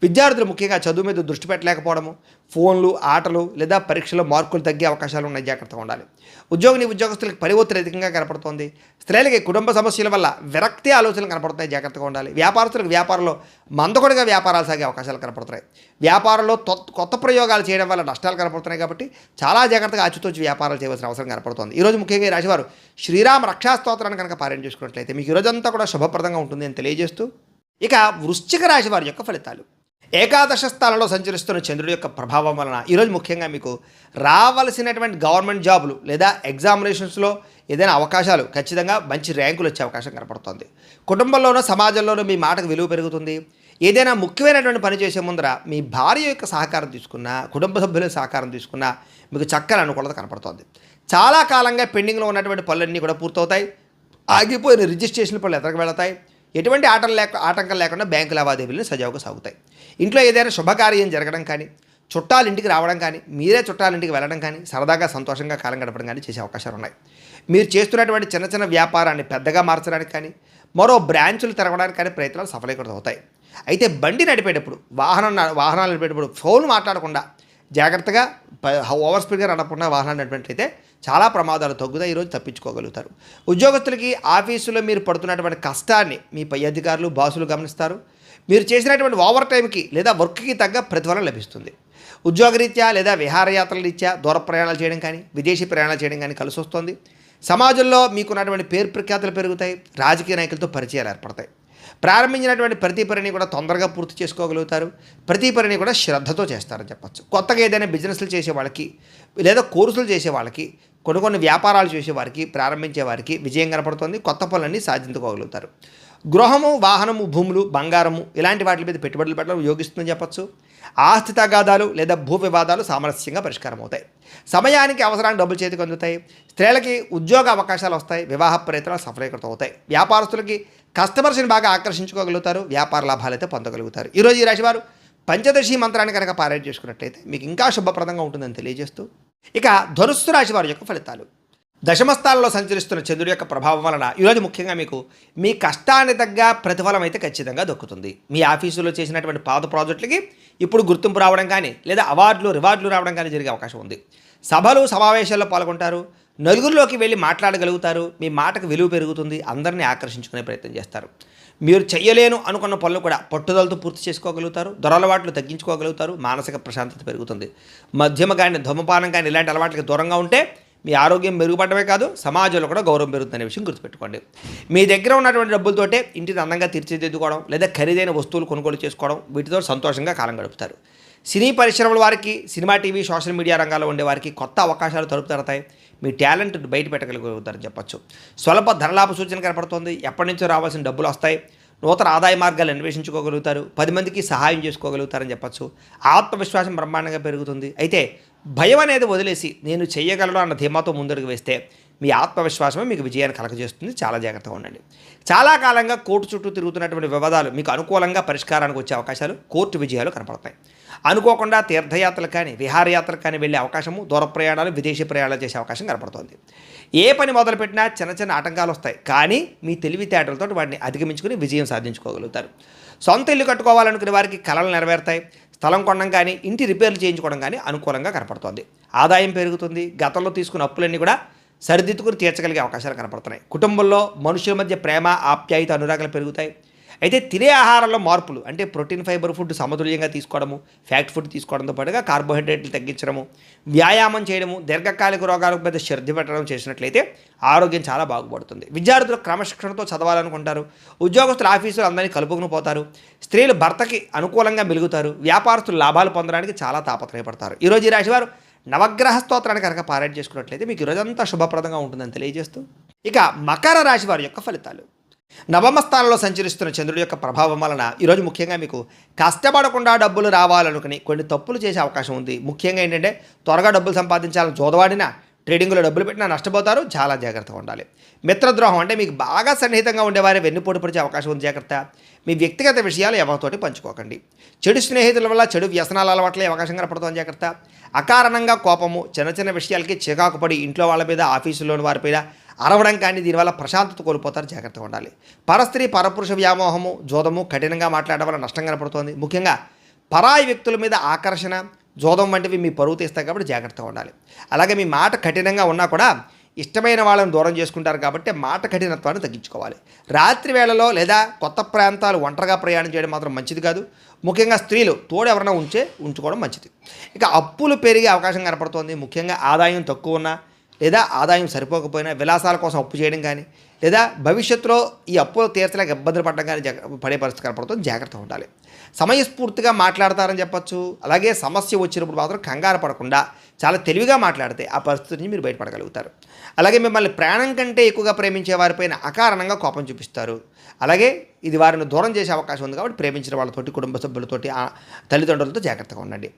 విద్యార్థులు ముఖ్యంగా చదువు మీద దృష్టి పెట్టలేకపోవడము, ఫోన్లు, ఆటలు లేదా పరీక్షలో మార్కులు తగ్గే అవకాశాలు ఉన్నాయి, జాగ్రత్తగా ఉండాలి. ఉద్యోగస్తులకు పని ఒత్తిడి అధికంగా కనపడుతోంది. స్త్రీలకి కుటుంబ సమస్యల వల్ల విరక్తి ఆలోచనలు కనపడుతున్నాయి, జాగ్రత్తగా ఉండాలి. వ్యాపారస్తులకు వ్యాపారంలో మందకొడిగా వ్యాపారాలు సాగే అవకాశాలు కనపడుతున్నాయి. వ్యాపారంలో కొత్త ప్రయోగాలు చేయడం వల్ల నష్టాలు కనపడుతున్నాయి, కాబట్టి చాలా జాగ్రత్తగా ఆచితూచి వ్యాపారాలు చేయవలసిన అవసరం కనపడుతుంది. ఈరోజు ముఖ్యంగా ఈ రాశివారు శ్రీరామ రక్షాస్తోత్రాన్ని కనుక పారాయణ చేసుకున్నట్లయితే మీకు ఈరోజంతా కూడా శుభప్రదంగా ఉంటుంది అని తెలియజేస్తూ, ఇక వృశ్చిక రాశి వారి యొక్క ఫలితాలు. ఏకాదశ స్థానంలో సంచరిస్తున్న చంద్రుడి యొక్క ప్రభావం వలన ఈరోజు ముఖ్యంగా మీకు రావలసినటువంటి గవర్నమెంట్ జాబులు లేదా ఎగ్జామినేషన్స్లో ఏదైనా అవకాశాలు, ఖచ్చితంగా మంచి ర్యాంకులు వచ్చే అవకాశం కనపడుతుంది. కుటుంబంలోనూ సమాజంలోనూ మీ మాటకు విలువ పెరుగుతుంది. ఏదైనా ముఖ్యమైనటువంటి పని చేసే ముందర మీ భార్య యొక్క సహకారం తీసుకున్నా, కుటుంబ సభ్యుల సహకారం తీసుకున్నా మీకు చక్కని అనుకూలత కనపడుతుంది. చాలా కాలంగా పెండింగ్లో ఉన్నటువంటి పనులన్నీ కూడా పూర్తవుతాయి. ఆగిపోయిన రిజిస్ట్రేషన్ పనులు ఎదరికి వెళతాయి. ఎటువంటి ఆటంకం లేకుండా బ్యాంకు లావాదేవీలను సజావుగా సాగుతాయి. ఇంట్లో ఏదైనా శుభకార్యం జరగడం కానీ, చుట్టాలు ఇంటికి రావడం కానీ, మీరే చుట్టాల ఇంటికి వెళ్ళడం కానీ, సరదాగా సంతోషంగా కాలం గడపడం కానీ చేసే అవకాశాలు ఉన్నాయి. మీరు చేస్తున్నటువంటి చిన్న చిన్న వ్యాపారాన్ని పెద్దగా మార్చడానికి కానీ, మరో బ్రాంచులు తెరవడానికి కానీ ప్రయత్నాలు సఫలీకృతం అవుతాయి. అయితే బండి నడిపేటప్పుడు, వాహనాలు నడిపేటప్పుడు ఫోన్ మాట్లాడకుండా జాగ్రత్తగా ఓవర్ స్పీడ్గా నడపకుండా వాహనాలు నడిపినట్లయితే చాలా ప్రమాదాలు తగ్గుతాయి, ఈరోజు తప్పించుకోగలుగుతారు. ఉద్యోగస్తులకి ఆఫీసులో మీరు పడుతున్నటువంటి కష్టాన్ని మీ పై అధికారులు, బాసులు గమనిస్తారు. మీరు చేసినటువంటి ఓవర్ టైంకి లేదా వర్క్కి తగ్గ ప్రతిఫలం లభిస్తుంది. ఉద్యోగరీత్యా లేదా విహారయాత్రల రీత్యా దూర ప్రయాణాలు చేయడం కానీ, విదేశీ ప్రయాణాలు చేయడం కానీ కలిసి వస్తుంది. సమాజంలో మీకున్నటువంటి పేరు ప్రఖ్యాతులు పెరుగుతాయి. రాజకీయ నాయకులతో పరిచయాలు ఏర్పడతాయి. ప్రారంభించినటువంటి ప్రతి పనిని కూడా తొందరగా పూర్తి చేసుకోగలుగుతారు. ప్రతి పనిని కూడా శ్రద్ధతో చేస్తారని చెప్పచ్చు. కొత్తగా ఏదైనా బిజినెస్లు చేసే వాళ్ళకి లేదా కోర్సులు చేసే వాళ్ళకి, కొన్ని వ్యాపారాలు చేసేవారికి, ప్రారంభించే వారికి విజయం కనపడుతుంది. కొత్త పనులన్నీ సాధించుకోగలుగుతారు. గృహము, వాహనము, భూములు, బంగారము ఇలాంటి వాటి మీద పెట్టుబడులు పెట్టడం యోగిస్తుందని చెప్పచ్చు. ఆస్తి తగాదాలు లేదా భూ వివాదాలు సామరస్యంగా పరిష్కారం అవుతాయి. సమయానికి అవసరానికి డబ్బులు చేతికి అందుతాయి. స్త్రీలకి ఉద్యోగ అవకాశాలు వస్తాయి. వివాహ ప్రయత్నాలు సఫలీకృతం అవుతాయి. వ్యాపారస్తులకి కస్టమర్స్ని బాగా ఆకర్షించుకోగలుగుతారు. వ్యాపార లాభాలు అయితే పొందగలుగుతారు. ఈరోజు ఈ రాశివారు పంచదశి మంత్రాన్ని కనుక పారాయణ చేసుకున్నట్లయితే మీకు ఇంకా శుభప్రదంగా ఉంటుందని తెలియజేస్తూ, ఇక ధనుస్సు రాశి వారి యొక్క ఫలితాలు. దశమస్థానంలో సంచరిస్తున్న చంద్రుడి యొక్క ప్రభావం వలన ఈరోజు ముఖ్యంగా మీకు మీ కష్టానికి తగ్గ ప్రతిఫలం అయితే ఖచ్చితంగా దక్కుతుంది. మీ ఆఫీసులో చేసినటువంటి పాత ప్రాజెక్టులకి ఇప్పుడు గుర్తింపు రావడం కానీ లేదా అవార్డులు, రివార్డులు రావడం కానీ జరిగే అవకాశం ఉంది. సభలు, సమావేశాల్లో పాల్గొంటారు. నలుగురిలోకి వెళ్ళి మాట్లాడగలుగుతారు. మీ మాటకు విలువ పెరుగుతుంది. అందరినీ ఆకర్షించుకునే ప్రయత్నం చేస్తారు. మీరు చెయ్యలేను అనుకున్న పనులు కూడా పట్టుదలతో పూర్తి చేసుకోగలుగుతారు. దురలవాట్లు తగ్గించుకోగలుగుతారు. మానసిక ప్రశాంతత పెరుగుతుంది. మద్యమ కానీ ధూమపానం కానీ ఇలాంటి అలవాట్లకి దూరంగా ఉంటే మీ ఆరోగ్యం మెరుగుపడమే కాదు, సమాజంలో కూడా గౌరవం పెరుగుతుందనే విషయం గుర్తుపెట్టుకోండి. మీ దగ్గర ఉన్నటువంటి డబ్బులతోటే ఇంటిని అందంగా తీర్చిదిద్దుకోవడం లేదా ఖరీదైన వస్తువులు కొనుగోలు చేసుకోవడం, వీటితో సంతోషంగా కాలం గడుపుతారు. సినీ పరిశ్రమల వారికి, సినిమా, టీవీ, సోషల్ మీడియా రంగాల్లో ఉండే వారికి కొత్త అవకాశాలు తలుపు తడతాయి. మీ టాలెంట్ బయట పెట్టగలుగుతారని చెప్పచ్చు. స్వల్ప ధనలాభ సూచన కనపడుతుంది. ఎప్పటి నుంచో రావాల్సిన డబ్బులు వస్తాయి. నూతన ఆదాయ మార్గాలు అన్వేషించుకోగలుగుతారు. 10 మందికి సహాయం చేసుకోగలుగుతారని చెప్పచ్చు. ఆత్మవిశ్వాసం బ్రహ్మాండంగా పెరుగుతుంది. అయితే భయం అనేది వదిలేసి నేను చేయగలను అన్న ధీమాతో ముందడుగు వేస్తే మీ ఆత్మవిశ్వాసమే మీకు విజయాన్ని కలగజేస్తుంది. చాలా జాగ్రత్తగా ఉండండి. చాలా కాలంగా కోర్టు చుట్టూ తిరుగుతున్నటువంటి వివాదాలు మీకు అనుకూలంగా పరిష్కారానికి వచ్చే అవకాశాలు, కోర్టు విజయాలు కనపడతాయి. అనుకోకుండా తీర్థయాత్రలు కానీ, విహారయాత్రలు కానీ వెళ్ళే అవకాశము, దూర ప్రయాణాలు, విదేశీ ప్రయాణాలు చేసే అవకాశం కనపడుతుంది. ఏ పని మొదలుపెట్టినా చిన్న చిన్న ఆటంకాలు వస్తాయి. కానీ మీ తెలివితేటలతో వాటిని అధిగమించుకుని విజయం సాధించుకోగలుగుతారు. సొంత ఇల్లు కట్టుకోవాలనుకునే వారికి కలలు నెరవేరుతాయి. స్థలం కొనడం కానీ, ఇంటి రిపేర్లు చేయించుకోవడం కానీ అనుకూలంగా కనపడుతుంది. ఆదాయం పెరుగుతుంది. గతంలో తీసుకున్న అప్పులన్నీ కూడా సరిదిద్దుకుని తీర్చగలిగే అవకాశాలు కనపడుతున్నాయి. కుటుంబంలో మనుషుల మధ్య ప్రేమ, ఆప్యాయత, అనురాగాలు పెరుగుతాయి. అయితే తినే ఆహారంలో మార్పులు అంటే ప్రోటీన్, ఫైబర్ ఫుడ్ సమతుల్యంగా తీసుకోవడము, ఫ్యాక్ట్ ఫుడ్ తీసుకోవడంతో పాటుగా కార్బోహైడ్రేట్లు తగ్గించడము, వ్యాయామం చేయడము, దీర్ఘకాలిక రోగాల మీద శ్రద్ధ పెట్టడం చేసినట్లయితే ఆరోగ్యం చాలా బాగుపడుతుంది. విద్యార్థులు క్రమశిక్షణతో చదవాలనుకుంటారు. ఉద్యోగస్తులు ఆఫీసులు అందరినీ కలుపుకుని పోతారు. స్త్రీలు భర్తకి అనుకూలంగా మెలుగుతారు. వ్యాపారస్తులు లాభాలు పొందడానికి చాలా తాపత్రయపడతారు. ఈరోజు ఈ రాశివారు నవగ్రహ స్తోత్రాన్ని కనుక పారాయణ చేసుకున్నట్లయితే మీకు ఈరోజంతా శుభప్రదంగా ఉంటుందని తెలియజేస్తూ, ఇక మకర రాశి వారి యొక్క ఫలితాలు. నవమ స్థానంలో సంచరిస్తున్న చంద్రుడి యొక్క ప్రభావం వలన ఈరోజు ముఖ్యంగా మీకు కష్టపడకుండా డబ్బులు రావాలనుకుని కొన్ని తప్పులు చేసే అవకాశం ఉంది. ముఖ్యంగా ఏంటంటే త్వరగా డబ్బులు సంపాదించాలని జోదవాడినా, ట్రేడింగ్లో డబ్బులు పెట్టినా నష్టపోతారు. చాలా జాగ్రత్తగా ఉండాలి. మిత్రద్రోహం అంటే మీకు బాగా సన్నిహితంగా ఉండేవారే వెన్నుపోటు పడిచే అవకాశం ఉంది. జాగ్రత్త. మీ వ్యక్తిగత విషయాలు ఎవరితోటి పంచుకోకండి. చెడు స్నేహితుల వల్ల చెడు వ్యసనాల అలవాట్లే అవకాశం కనపడుతుంది. జాగ్రత్త. అకారణంగా కోపము, చిన్న చిన్న విషయాలకి చికాకు పడి ఇంట్లో వాళ్ళ మీద, ఆఫీసులోని వారిపైన అరవడం కానీ దీనివల్ల ప్రశాంతత కోల్పోతారు. జాగ్రత్తగా ఉండాలి. పరస్త్రీ పరపురుష వ్యామోహము, జోదము, కఠినంగా మాట్లాడడం వల్ల నష్టం కనపడుతోంది. ముఖ్యంగా పరాయి వ్యక్తుల మీద ఆకర్షణ, జోదం వంటివి మీ పరువు తీస్తాయి కాబట్టి జాగ్రత్తగా ఉండాలి. అలాగే మీ మాట కఠినంగా ఉన్నా కూడా ఇష్టమైన వాళ్ళని దూరం చేసుకుంటారు కాబట్టి మాట కఠినత్వాన్ని తగ్గించుకోవాలి. రాత్రి వేళలో లేదా కొత్త ప్రాంతాలు ఒంటరిగా ప్రయాణం చేయడం మాత్రం మంచిది కాదు. ముఖ్యంగా స్త్రీలు తోడు ఎవరైనా ఉంచుకోవడం మంచిది. ఇక అప్పులు పెరిగే అవకాశం కనపడుతోంది. ముఖ్యంగా ఆదాయం తక్కువ ఉన్నా లేదా ఆదాయం సరిపోకపోయినా విలాసాల కోసం అప్పు చేయడం కానీ లేదా భవిష్యత్తులో ఈ అప్పులు తీర్చలేక ఇబ్బందులు పడడం కానీ పడే పరిస్థితి కనపడుతుంది. జాగ్రత్తగా ఉండాలి. సమయస్ఫూర్తిగా మాట్లాడతారని చెప్పచ్చు. అలాగే సమస్య వచ్చినప్పుడు మాత్రం కంగారు పడకుండా చాలా తెలివిగా మాట్లాడితే ఆ పరిస్థితి నుంచి మీరు బయటపడగలుగుతారు. అలాగే మిమ్మల్ని ప్రాణం కంటే ఎక్కువగా ప్రేమించే వారిపైన అకారణంగా కోపం చూపిస్తారు. అలాగే ఇది వారిని దూరం చేసే అవకాశం ఉంది కాబట్టి ప్రేమించిన వాళ్ళతోటి, కుటుంబ సభ్యులతోటి, తల్లిదండ్రులతో జాగ్రత్తగా ఉండండి.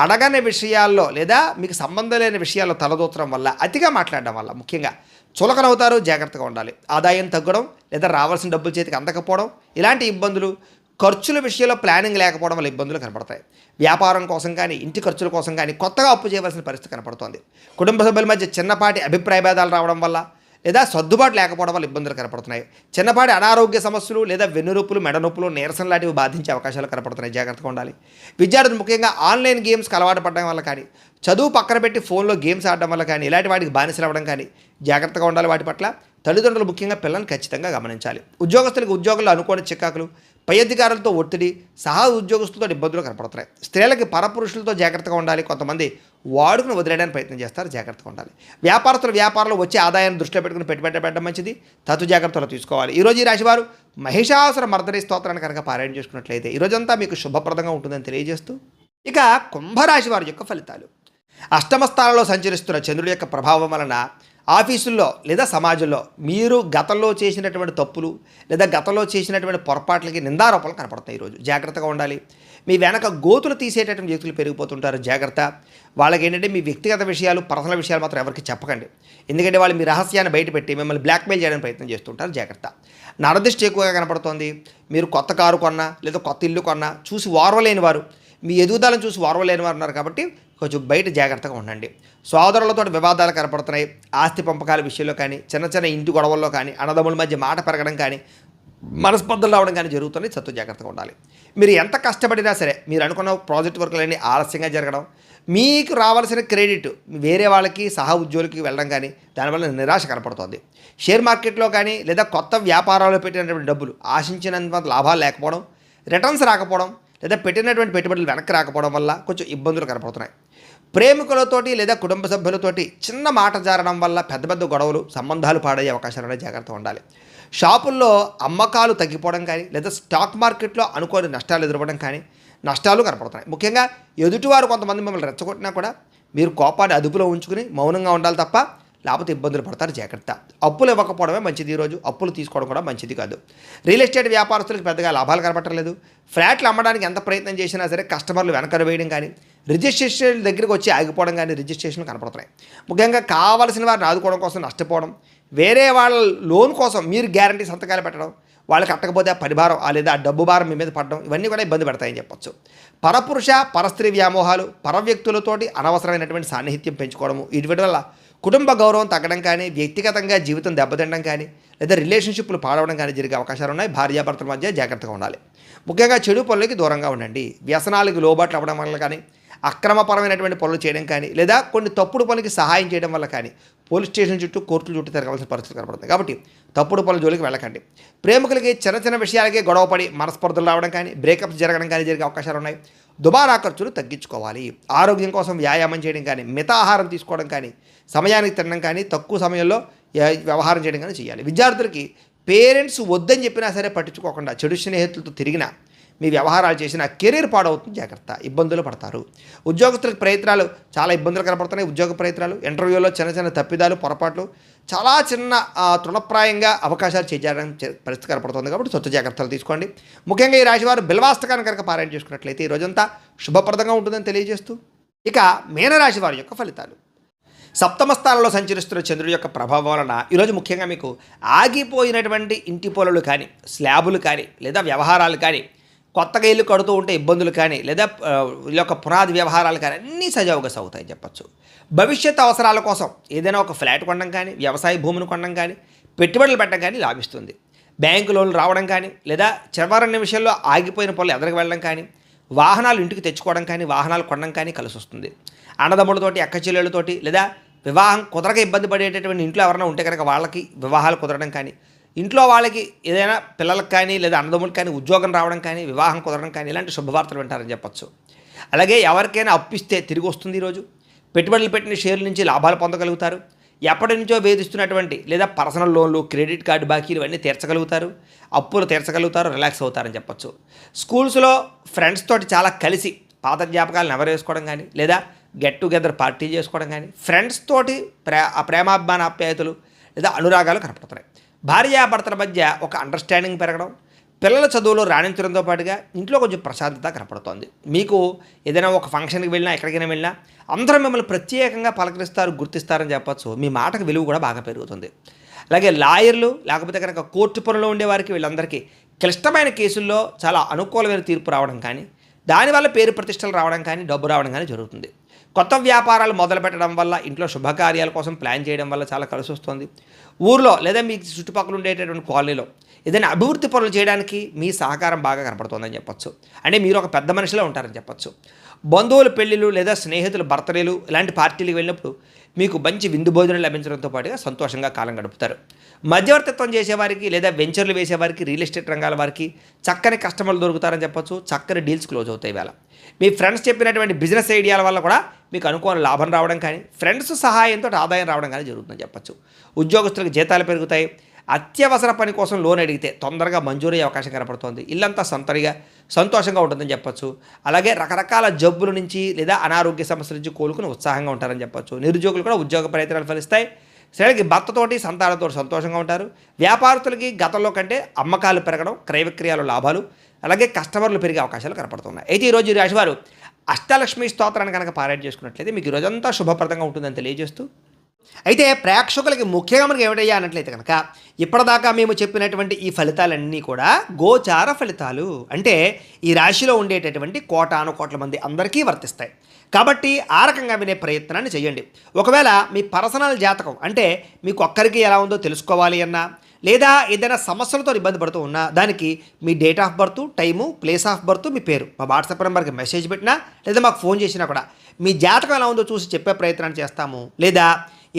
అడగని విషయాల్లో లేదా మీకు సంబంధం లేని విషయాల్లో తలదూచడం వల్ల, అతిగా మాట్లాడడం వల్ల ముఖ్యంగా చులకనవుతారు. జాగ్రత్తగా ఉండాలి. ఆదాయం తగ్గడం లేదా రావాల్సిన డబ్బులు చేతికి అందకపోవడం, ఇలాంటి ఇబ్బందులు, ఖర్చుల విషయంలో ప్లానింగ్ లేకపోవడం వల్ల ఇబ్బందులు కనపడతాయి. వ్యాపారం కోసం కానీ, ఇంటి ఖర్చుల కోసం కానీ కొత్తగా అప్పు చేయవలసిన పరిస్థితి కనపడుతోంది. కుటుంబ సభ్యుల మధ్య చిన్నపాటి అభిప్రాయ భేదాలు రావడం వల్ల లేదా సర్దుబాటు లేకపోవడం వల్ల ఇబ్బందులు కనపడుతున్నాయి. చిన్నపాటి అనారోగ్య సమస్యలు లేదా వెన్నునొప్పులు, మెడనొప్పులు, నీరసం లాంటివి బాధించే అవకాశాలు కనపడుతున్నాయి. జాగ్రత్తగా ఉండాలి. విద్యార్థులు ముఖ్యంగా ఆన్లైన్ గేమ్స్కి అలవాటు పడడం వల్ల కానీ, చదువు పక్కన పెట్టి ఫోన్లో గేమ్స్ ఆడడం వల్ల కానీ, ఇలాంటి వాటికి బానిసలు అవ్వడం కానీ జాగ్రత్తగా ఉండాలి. వాటి పట్ల తల్లిదండ్రులు ముఖ్యంగా పిల్లల్ని ఖచ్చితంగా గమనించాలి. ఉద్యోగస్తులకు ఉద్యోగుల్లో అనుకోని చికాకులు, పై అధికారులతో ఒత్తిడి, సహా ఉద్యోగస్తులతో ఇబ్బందులు కనపడుతున్నాయి. స్త్రీలకి పరపురుషులతో జాగ్రత్తగా ఉండాలి. కొంతమంది వాడుకుని వదిలేయడానికి ప్రయత్నం చేస్తారు. జాగ్రత్తగా ఉండాలి. వ్యాపారంలో వచ్చే ఆదాయాన్ని దృష్టిలో పెట్టుకుని పెట్టుబడి పెట్టడం మంచిది. తత్తు జాగ్రత్తలు తీసుకోవాలి. ఈరోజు ఈ రాశివారు మహిషాసుర మర్దరి స్తోత్రాన్ని కనుక పారాయణ చేసుకున్నట్లయితే ఈరోజంతా మీకు శుభప్రదంగా ఉంటుందని తెలియజేస్తూ, ఇక కుంభరాశి వారి యొక్క ఫలితాలు. అష్టమ స్థానంలో సంచరిస్తున్న చంద్రుడి యొక్క ప్రభావం వలన ఆఫీసుల్లో లేదా సమాజంలో మీరు గతంలో చేసినటువంటి తప్పులు లేదా గతంలో చేసినటువంటి పొరపాట్లకి నిందారోపణలు కనపడతాయి. ఈరోజు జాగ్రత్తగా ఉండాలి. మీ వెనక గోతులు తీసేటటువంటి వ్యక్తులు పెరిగిపోతుంటారు. జాగ్రత్త. వాళ్ళకి ఏంటంటే మీ వ్యక్తిగత విషయాలు, పర్సనల్ విషయాలు మాత్రం ఎవరికి చెప్పకండి. ఎందుకంటే వాళ్ళు మీ రహస్యాన్ని బయటపెట్టి మిమ్మల్ని బ్లాక్మెయిల్ చేయడానికి ప్రయత్నం చేస్తుంటారు. జాగ్రత్త. నరదృష్టి ఎక్కువగా కనపడుతోంది. మీరు కొత్త కారు కొన్నా లేదా కొత్త ఇల్లు కొన్నా చూసి ఓర్వలేని వారు, మీ ఎదుగుదలను చూసి ఓర్వలేని వారు ఉన్నారు కాబట్టి కొంచెం బయట జాగ్రత్తగా ఉండండి. సోదరులతో వివాదాలు కనపడుతున్నాయి. ఆస్తి పంపకాల విషయంలో కానీ, చిన్న చిన్న ఇంటి గొడవల్లో కానీ, అన్నదమ్ముల మధ్య మాట పెరగడం కానీ, మనస్పర్ధలు రావడం కానీ జరుగుతున్నాయి. సత్తు జాగ్రత్తగా ఉండాలి. మీరు ఎంత కష్టపడినా సరే మీరు అనుకున్న ప్రాజెక్ట్ వర్కులన్నీ ఆలస్యంగా జరగడం, మీకు రావాల్సిన క్రెడిట్ వేరే వాళ్ళకి సహా ఉద్యోగులకి వెళ్ళడం కానీ దానివల్ల నిరాశ కనపడుతుంది. షేర్ మార్కెట్లో కానీ లేదా కొత్త వ్యాపారాల్లో పెట్టినటువంటి డబ్బులు ఆశించినంత లాభాలు లేకపోవడం, రిటర్న్స్ రాకపోవడం లేదా పెట్టినటువంటి పెట్టుబడులు వెనక్కి రాకపోవడం వల్ల కొంచెం ఇబ్బందులు కనపడుతున్నాయి. ప్రేమికులతోటి లేదా కుటుంబ సభ్యులతోటి చిన్న మాట జారడం వల్ల పెద్ద పెద్ద గొడవలు, సంబంధాలు పాడయ్యే అవకాశాలు ఉన్నాయి. జాగ్రత్తగా ఉండాలి. షాపుల్లో అమ్మకాలు తగ్గిపోవడం కానీ లేదా స్టాక్ మార్కెట్లో అనుకోని నష్టాలు ఎదురవ్వడం కానీ నష్టాలు కనపడుతున్నాయి. ముఖ్యంగా ఎదుటివారు కొంతమంది మిమ్మల్ని రెచ్చగొట్టినా కూడా మీరు కోపాన్ని అదుపులో ఉంచుకుని మౌనంగా ఉండాలి తప్ప లేకపోతే ఇబ్బందులు పడతారు. జాగ్రత్త. అప్పులు ఇవ్వకపోవడమే మంచిది. ఈరోజు అప్పులు తీసుకోవడం కూడా మంచిది కాదు. రియల్ ఎస్టేట్ వ్యాపారస్తులకు పెద్దగా లాభాలు కనపట్టలేదు. ఫ్లాట్లు అమ్మడానికి ఎంత ప్రయత్నం చేసినా సరే కస్టమర్లు వెనకడు వేయడం కానీ రిజిస్ట్రేషన్ దగ్గరికి వచ్చి ఆగిపోవడం కానీ రిజిస్ట్రేషన్లు కనపడుతున్నాయి. ముఖ్యంగా కావాల్సిన వారిని ఆదుకోవడం కోసం నష్టపోవడం, వేరే వాళ్ళ లోన్ కోసం మీరు గ్యారంటీ సంతకాలు పెట్టడం, వాళ్ళు కట్టకపోతే ఆ పరిభారం లేదా ఆ డబ్బు భారం మీ మీద పడడం, ఇవన్నీ కూడా ఇబ్బంది పెడతాయని చెప్పొచ్చు. పరపురుష పరస్త్రీ వ్యామోహాలు, పర వ్యక్తులతోటి అనవసరమైనటువంటి సాన్నిహిత్యం పెంచుకోవడము, వీటి వల్ల కుటుంబ గౌరవం తగ్గడం కానీ వ్యక్తిగతంగా జీవితం దెబ్బతినడం కానీ లేదా రిలేషన్షిప్లు పాడవడం కానీ జరిగే అవకాశాలు ఉన్నాయి. భార్యాభర్తల మధ్య జాగ్రత్తగా ఉండాలి. ముఖ్యంగా చెడు పనులకి దూరంగా ఉండండి. వ్యసనాలకు లోబాట్లు అవ్వడం వల్ల కానీ అక్రమపరమైనటువంటి పనులు చేయడం కానీ లేదా కొన్ని తప్పుడు పనులకి సహాయం చేయడం వల్ల కానీ పోలీస్ స్టేషన్ చుట్టూ కోర్టుల చుట్టూ తిరగాల్సిన పరిస్థితులు కనపడుతుంది. కాబట్టి తప్పుడు పనుల జోలికి వెళ్ళకండి. ప్రేమికులకి చిన్న చిన్న విషయాలకే గొడవపడి మనస్పర్ధలు రావడం కానీ బ్రేకప్స్ జరగడం కానీ జరిగే అవకాశాలు ఉన్నాయి. దుబారా ఖర్చులు తగ్గించుకోవాలి. ఆరోగ్యం కోసం వ్యాయామం చేయడం కానీ మితాహారం తీసుకోవడం కానీ సమయానికి తినడం కానీ తక్కువ సమయంలో వ్యవహారం చేయడం కానీ చేయాలి. విద్యార్థులకి పేరెంట్స్ వద్దని చెప్పినా సరే పట్టించుకోకుండా చెడు స్నేహితులతో తిరిగినా మీ వ్యవహారాలు చేసిన కెరీర్ పాడవుతుంది. జాగ్రత్త. ఇబ్బందులు పడతారు. ఉద్యోగస్తులకు ప్రయత్నాలు చాలా ఇబ్బందులు కనపడుతున్నాయి. ఉద్యోగ ప్రయత్నాలు ఇంటర్వ్యూలో చిన్న చిన్న తప్పిదాలు పొరపాట్లు చాలా చిన్న తృణప్రాయంగా అవకాశాలు చేయాలని పరిస్థితి కనపడుతుంది. కాబట్టి స్వచ్ఛ జాగ్రత్తలు తీసుకోండి. ముఖ్యంగా ఈ రాశివారు బిల్వాస్తకాన్ని కనుక పారాయణ చేసుకున్నట్లయితే ఈ రోజంతా శుభప్రదంగా ఉంటుందని తెలియజేస్తూ ఇక మీనరాశి వారి యొక్క ఫలితాలు. సప్తమ స్థానంలో సంచరిస్తున్న చంద్రుడి యొక్క ప్రభావం వలన ఈరోజు ముఖ్యంగా మీకు ఆగిపోయినటువంటి ఇంటి పనులు కానీ స్లాబులు కానీ లేదా వ్యవహారాలు కానీ కొత్తగా ఇల్లు కడుతూ ఉంటే ఇబ్బందులు కానీ లేదా వీళ్ళ యొక్క పునాది వ్యవహారాలు కానీ అన్నీ సజావుగా సాగుతాయని చెప్పచ్చు. భవిష్యత్ అవసరాల కోసం ఏదైనా ఒక ఫ్లాట్ కొనడం కానీ వ్యవసాయ భూమిని కొనడం కానీ పెట్టుబడులు పెట్టడం కానీ లాభిస్తుంది. బ్యాంకు లోన్లు రావడం కానీ లేదా చివరి నిమిషంలో ఆగిపోయిన పనులు ఎదరికి వెళ్ళడం కానీ వాహనాలు ఇంటికి తెచ్చుకోవడం కానీ వాహనాలు కొనడం కానీ కలిసి వస్తుంది. అన్నదమ్ములతోటి అక్క చెల్లెళ్ళతోటి లేదా వివాహం కుదరక ఇబ్బంది పడేటటువంటి ఇంట్లో ఎవరైనా ఉంటే కనుక వాళ్ళకి వివాహాలు కుదరడం కానీ ఇంట్లో వాళ్ళకి ఏదైనా పిల్లలకు కానీ లేదా అన్నదమ్ములకు కానీ ఉద్యోగం రావడం కానీ వివాహం కుదరడం కానీ ఇలాంటి శుభవార్తలు వింటారని చెప్పచ్చు. అలాగే ఎవరికైనా అప్పిస్తే తిరిగి వస్తుంది. ఈరోజు పెట్టుబడులు పెట్టిన షేర్ల నుంచి లాభాలు పొందగలుగుతారు. ఎప్పటి నుంచో వేధిస్తున్నటువంటి లేదా పర్సనల్ లోన్లు క్రెడిట్ కార్డు బాకీలు ఇవన్నీ తీర్చగలుగుతారు. అప్పులు తీర్చగలుగుతారు. రిలాక్స్ అవుతారని చెప్పచ్చు. స్కూల్స్లో ఫ్రెండ్స్ తోటి చాలా కలిసి పాత జ్ఞాపకాలు నెవరేసుకోవడం కానీ లేదా గెట్ టుగెదర్ పార్టీ చేసుకోవడం కానీ ఫ్రెండ్స్ తోటి ప్రేమాభిమాన ఆప్యాయతలు లేదా అనురాగాలు కనపడుతున్నాయి. భార్యాభర్తల మధ్య ఒక అండర్స్టాండింగ్ పెరగడం, పిల్లల చదువులో రాణించడంతో పాటుగా ఇంట్లో కొంచెం ప్రశాంతత కనపడుతోంది. మీకు ఏదైనా ఒక ఫంక్షన్కి వెళ్ళినా ఎక్కడికైనా వెళ్ళినా అందరూ మిమ్మల్ని ప్రత్యేకంగా పలకరిస్తారు, గుర్తిస్తారని చెప్పచ్చు. మీ మాటకు విలువ కూడా బాగా పెరుగుతుంది. అలాగే లాయర్లు లేకపోతే కనుక కోర్టు పనులు ఉండేవారికి వీళ్ళందరికీ క్లిష్టమైన కేసుల్లో చాలా అనుకూలమైన తీర్పు రావడం కానీ దానివల్ల పేరు ప్రతిష్టలు రావడం కానీ డబ్బు రావడం కానీ జరుగుతుంది. కొత్త వ్యాపారాలు మొదలు పెట్టడం వల్ల ఇంట్లో శుభకార్యాల కోసం ప్లాన్ చేయడం వల్ల చాలా కలిసి వస్తుంది. ఊర్లో లేదా మీ చుట్టుపక్కల ఉండేటటువంటి కాలనీలో ఏదైనా అభివృద్ధి పనులు చేయడానికి మీ సహకారం బాగా కనపడుతుందని చెప్పచ్చు. అంటే మీరు ఒక పెద్ద మనిషిలో ఉంటారని చెప్పచ్చు. బంధువుల పెళ్ళిళ్ళు లేదా స్నేహితుల బర్త్డేలు ఇలాంటి పార్టీలకు వెళ్ళినప్పుడు మీకు మంచి విందు భోజనం లభించడంతో పాటుగా సంతోషంగా కాలం గడుపుతారు. మధ్యవర్తిత్వం చేసేవారికి లేదా వెంచర్లు వేసేవారికి రియల్ ఎస్టేట్ రంగాల వారికి చక్కని కస్టమర్లు దొరుకుతారని చెప్పచ్చు. చక్కని డీల్స్ క్లోజ్ అవుతాయి. వేళ మీ ఫ్రెండ్స్ చెప్పినటువంటి బిజినెస్ ఐడియాల వల్ల కూడా మీకు అనుకోని లాభం రావడం కానీ ఫ్రెండ్స్ సహాయంతో ఆదాయం రావడం కానీ జరుగుతుందని చెప్పచ్చు. ఉద్యోగస్తులకు జీతాలు పెరుగుతాయి. అత్యవసర పని కోసం లోన్ అడిగితే తొందరగా మంజూరయ్యే అవకాశం కనపడుతోంది. ఇల్లంతా సంతరిగా సంతోషంగా ఉంటుందని చెప్పచ్చు. అలాగే రకరకాల జబ్బుల నుంచి లేదా అనారోగ్య సమస్యల నుంచి కోలుకుని ఉత్సాహంగా ఉంటారని చెప్పచ్చు. నిరుద్యోగులు కూడా ఉద్యోగ ప్రయత్నాలు ఫలిస్తాయి. స్త్రీలకి భర్తతోటి సంతానంతో సంతోషంగా ఉంటారు. వ్యాపారస్తులకి గతంలో కంటే అమ్మకాలు పెరగడం, క్రయ విక్రయాలు లాభాలు, అలాగే కస్టమర్లు పెరిగే అవకాశాలు కనపడుతున్నాయి. అయితే ఈరోజు ఈ రాశివారు అష్టలక్ష్మి స్తోత్రాన్ని కనుక పారాయణ చేసుకున్నట్లయితే మీకు రోజంతా శుభప్రదంగా ఉంటుందని తెలియజేస్తూ అయితే ప్రేక్షకులకి ముఖ్యంగా మనకి ఏమిటయ్యా అన్నట్లయితే కనుక ఇప్పటిదాకా మేము చెప్పినటువంటి ఈ ఫలితాలన్నీ కూడా గోచార ఫలితాలు. అంటే ఈ రాశిలో ఉండేటటువంటి కోటాను కోట్ల మంది అందరికీ వర్తిస్తాయి. కాబట్టి ఆ రకంగా వినే ప్రయత్నాన్ని చేయండి. ఒకవేళ మీ పర్సనల్ జాతకం అంటే మీకు ఒక్కరికి ఎలా ఉందో తెలుసుకోవాలి అన్నా లేదా ఏదైనా సమస్యలతో ఇబ్బంది పడుతూ ఉన్నా దానికి మీ date of birth, time, place of birth, మీ పేరు మా వాట్సాప్ నెంబర్కి మెసేజ్ పెట్టినా లేదా మాకు ఫోన్ చేసినా కూడా మీ జాతకం ఎలా ఉందో చూసి చెప్పే ప్రయత్నం చేస్తాము. లేదా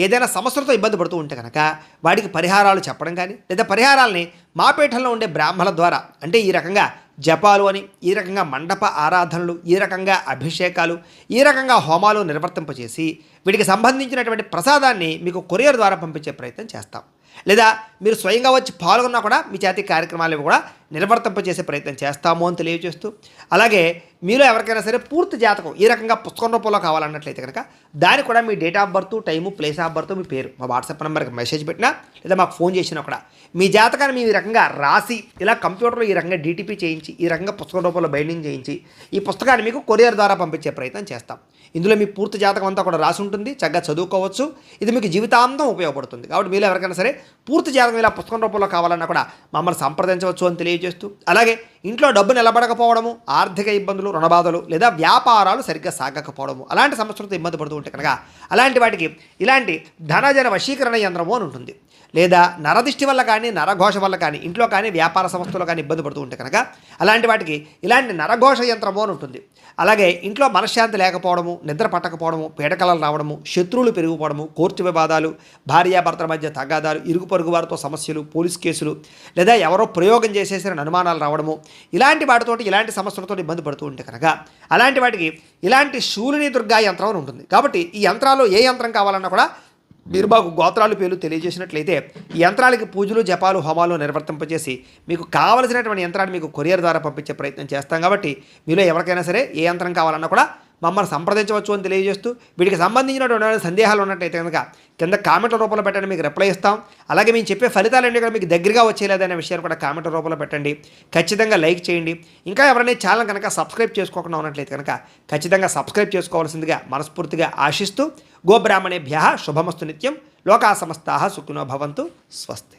ఏదైనా సమస్యలతో ఇబ్బంది పడుతూ ఉంటే కనుక వాటికి పరిహారాలు చెప్పడం కానీ, లేదా పరిహారాలని మా పీఠంలో ఉండే బ్రాహ్మణుల ద్వారా, అంటే ఈ రకంగా జపాలు అని, ఈ రకంగా మండప ఆరాధనలు, ఈ రకంగా అభిషేకాలు, ఈ రకంగా హోమాలు నిర్వర్తింపచేసి వీటికి సంబంధించినటువంటి ప్రసాదాన్ని మీకు కొరియర్ ద్వారా పంపించే ప్రయత్నం చేస్తాం. లేదా మీరు స్వయంగా వచ్చి పాల్గొన్నా కూడా మీ చేతి కార్యక్రమాలు కూడా నిర్వర్తింపజేసే ప్రయత్నం చేస్తాము అని తెలియజేస్తూ, అలాగే మీలో ఎవరికైనా సరే పూర్తి జాతకం ఈ రకంగా పుస్తకం రూపంలో కావాలన్నట్లయితే కనుక దానికి కూడా మీ date of birth, time, place of birth, మీ పేరు మా వాట్సాప్ నెంబర్కి మెసేజ్ పెట్టినా లేదా మాకు ఫోన్ చేసినా కూడా మీ జాతకాన్ని మేము ఈ రకంగా రాసి ఇలా కంప్యూటర్లో ఈ రకంగా డీటీపీ చేయించి ఈ రకంగా పుస్తకం రూపంలో బైండింగ్ చేయించి ఈ పుస్తకాన్ని మీకు కొరియర్ ద్వారా పంపించే ప్రయత్నం చేస్తాం. ఇందులో మీ పూర్తి జాతకం అంతా కూడా రాసి ఉంటుంది, చక్కగా చదువుకోవచ్చు. ఇది మీకు జీవితాంతం ఉపయోగపడుతుంది. కాబట్టి మీలో ఎవరికైనా సరే పూర్తి జాతకం ఇలా పుస్తకం రూపంలో కావాలన్నా కూడా మమ్మల్ని సంప్రదించవచ్చు అని తెలియజేస్తూ, అలాగే ఇంట్లో డబ్బు నిలబడకపోవడము, ఆర్థిక ఇబ్బందులు, రుణబాధలు, లేదా వ్యాపారాలు సరిగ్గా సాగకపోవడము, అలాంటి సమస్యలతో ఇబ్బంది పడుతూ ఉంటే కనుక అలాంటి వాటికి ఇలాంటి ధనజన వశీకరణ యంత్రము అని ఉంటుంది. లేదా నరదిష్టి వల్ల కానీ, నరఘోష వల్ల కానీ, ఇంట్లో కానీ, వ్యాపార సంస్థలో కానీ ఇబ్బంది పడుతూ ఉంటే కనుక అలాంటి వాటికి ఇలాంటి నరఘోష యంత్రము అని ఉంటుంది. అలాగే ఇంట్లో మనశ్శాంతి లేకపోవడము, నిద్ర పట్టకపోవడము, పీడకలలు రావడము, శత్రువులు పెరిగిపోవడము, కోర్టు వివాదాలు, భార్యాభర్తల మధ్య తగాదాలు, ఇరుగు పొరుగు వారితో సమస్యలు, పోలీస్ కేసులు, లేదా ఎవరో ప్రయోగం చేసేసిన అనుమానాలు రావడము, ఇలాంటి వాటితోటి ఇలాంటి సమస్యలతో ఇబ్బంది పడుతూ ఉంటే కనుక అలాంటి వాటికి ఇలాంటి శూలిని దుర్గా యంత్రం అని ఉంటుంది. కాబట్టి ఈ యంత్రాలు ఏ యంత్రం కావాలన్నా కూడా మీరు మాకు గోత్రాలు పేర్లు తెలియజేసినట్లయితే ఈ యంత్రాలకి పూజలు, జపాలు, హోమాలు నిర్వర్తింపజేసి మీకు కావలసినటువంటి యంత్రాన్ని మీకు కొరియర్ ద్వారా పంపించే ప్రయత్నం చేస్తాం. కాబట్టి మీలో ఎవరికైనా సరే ఏ యంత్రం కావాలన్నా కూడా మమ్మల్ని సంప్రదించవచ్చు అని తెలియజేస్తూ, వీటికి సంబంధించినటువంటి సందేహాలు ఉన్నట్టయితే కనుక కింద కామెంట్ల రూపంలో పెట్టండి, మీకు రిప్లై ఇస్తాం. అలాగే మేము చెప్పే ఫలితాలన్నీ కూడా మీకు దగ్గరగా వచ్చేలేదనే విషయాన్ని కూడా కామెంట్ల రూపంలో పెట్టండి. ఖచ్చితంగా లైక్ చేయండి. ఇంకా ఎవరైనా ఛానల్ కనుక సబ్స్క్రైబ్ చేసుకోకుండా ఉన్నట్లయితే కనుక ఖచ్చితంగా సబ్స్క్రైబ్ చేసుకోవాల్సిందిగా మనస్ఫూర్తిగా ఆశిస్తూ, గోబ్రాహ్మణేభ్యః శుభమస్తు నిత్యం. లోకా సమస్తాః సుఖినో భవంతు. స్వస్తి.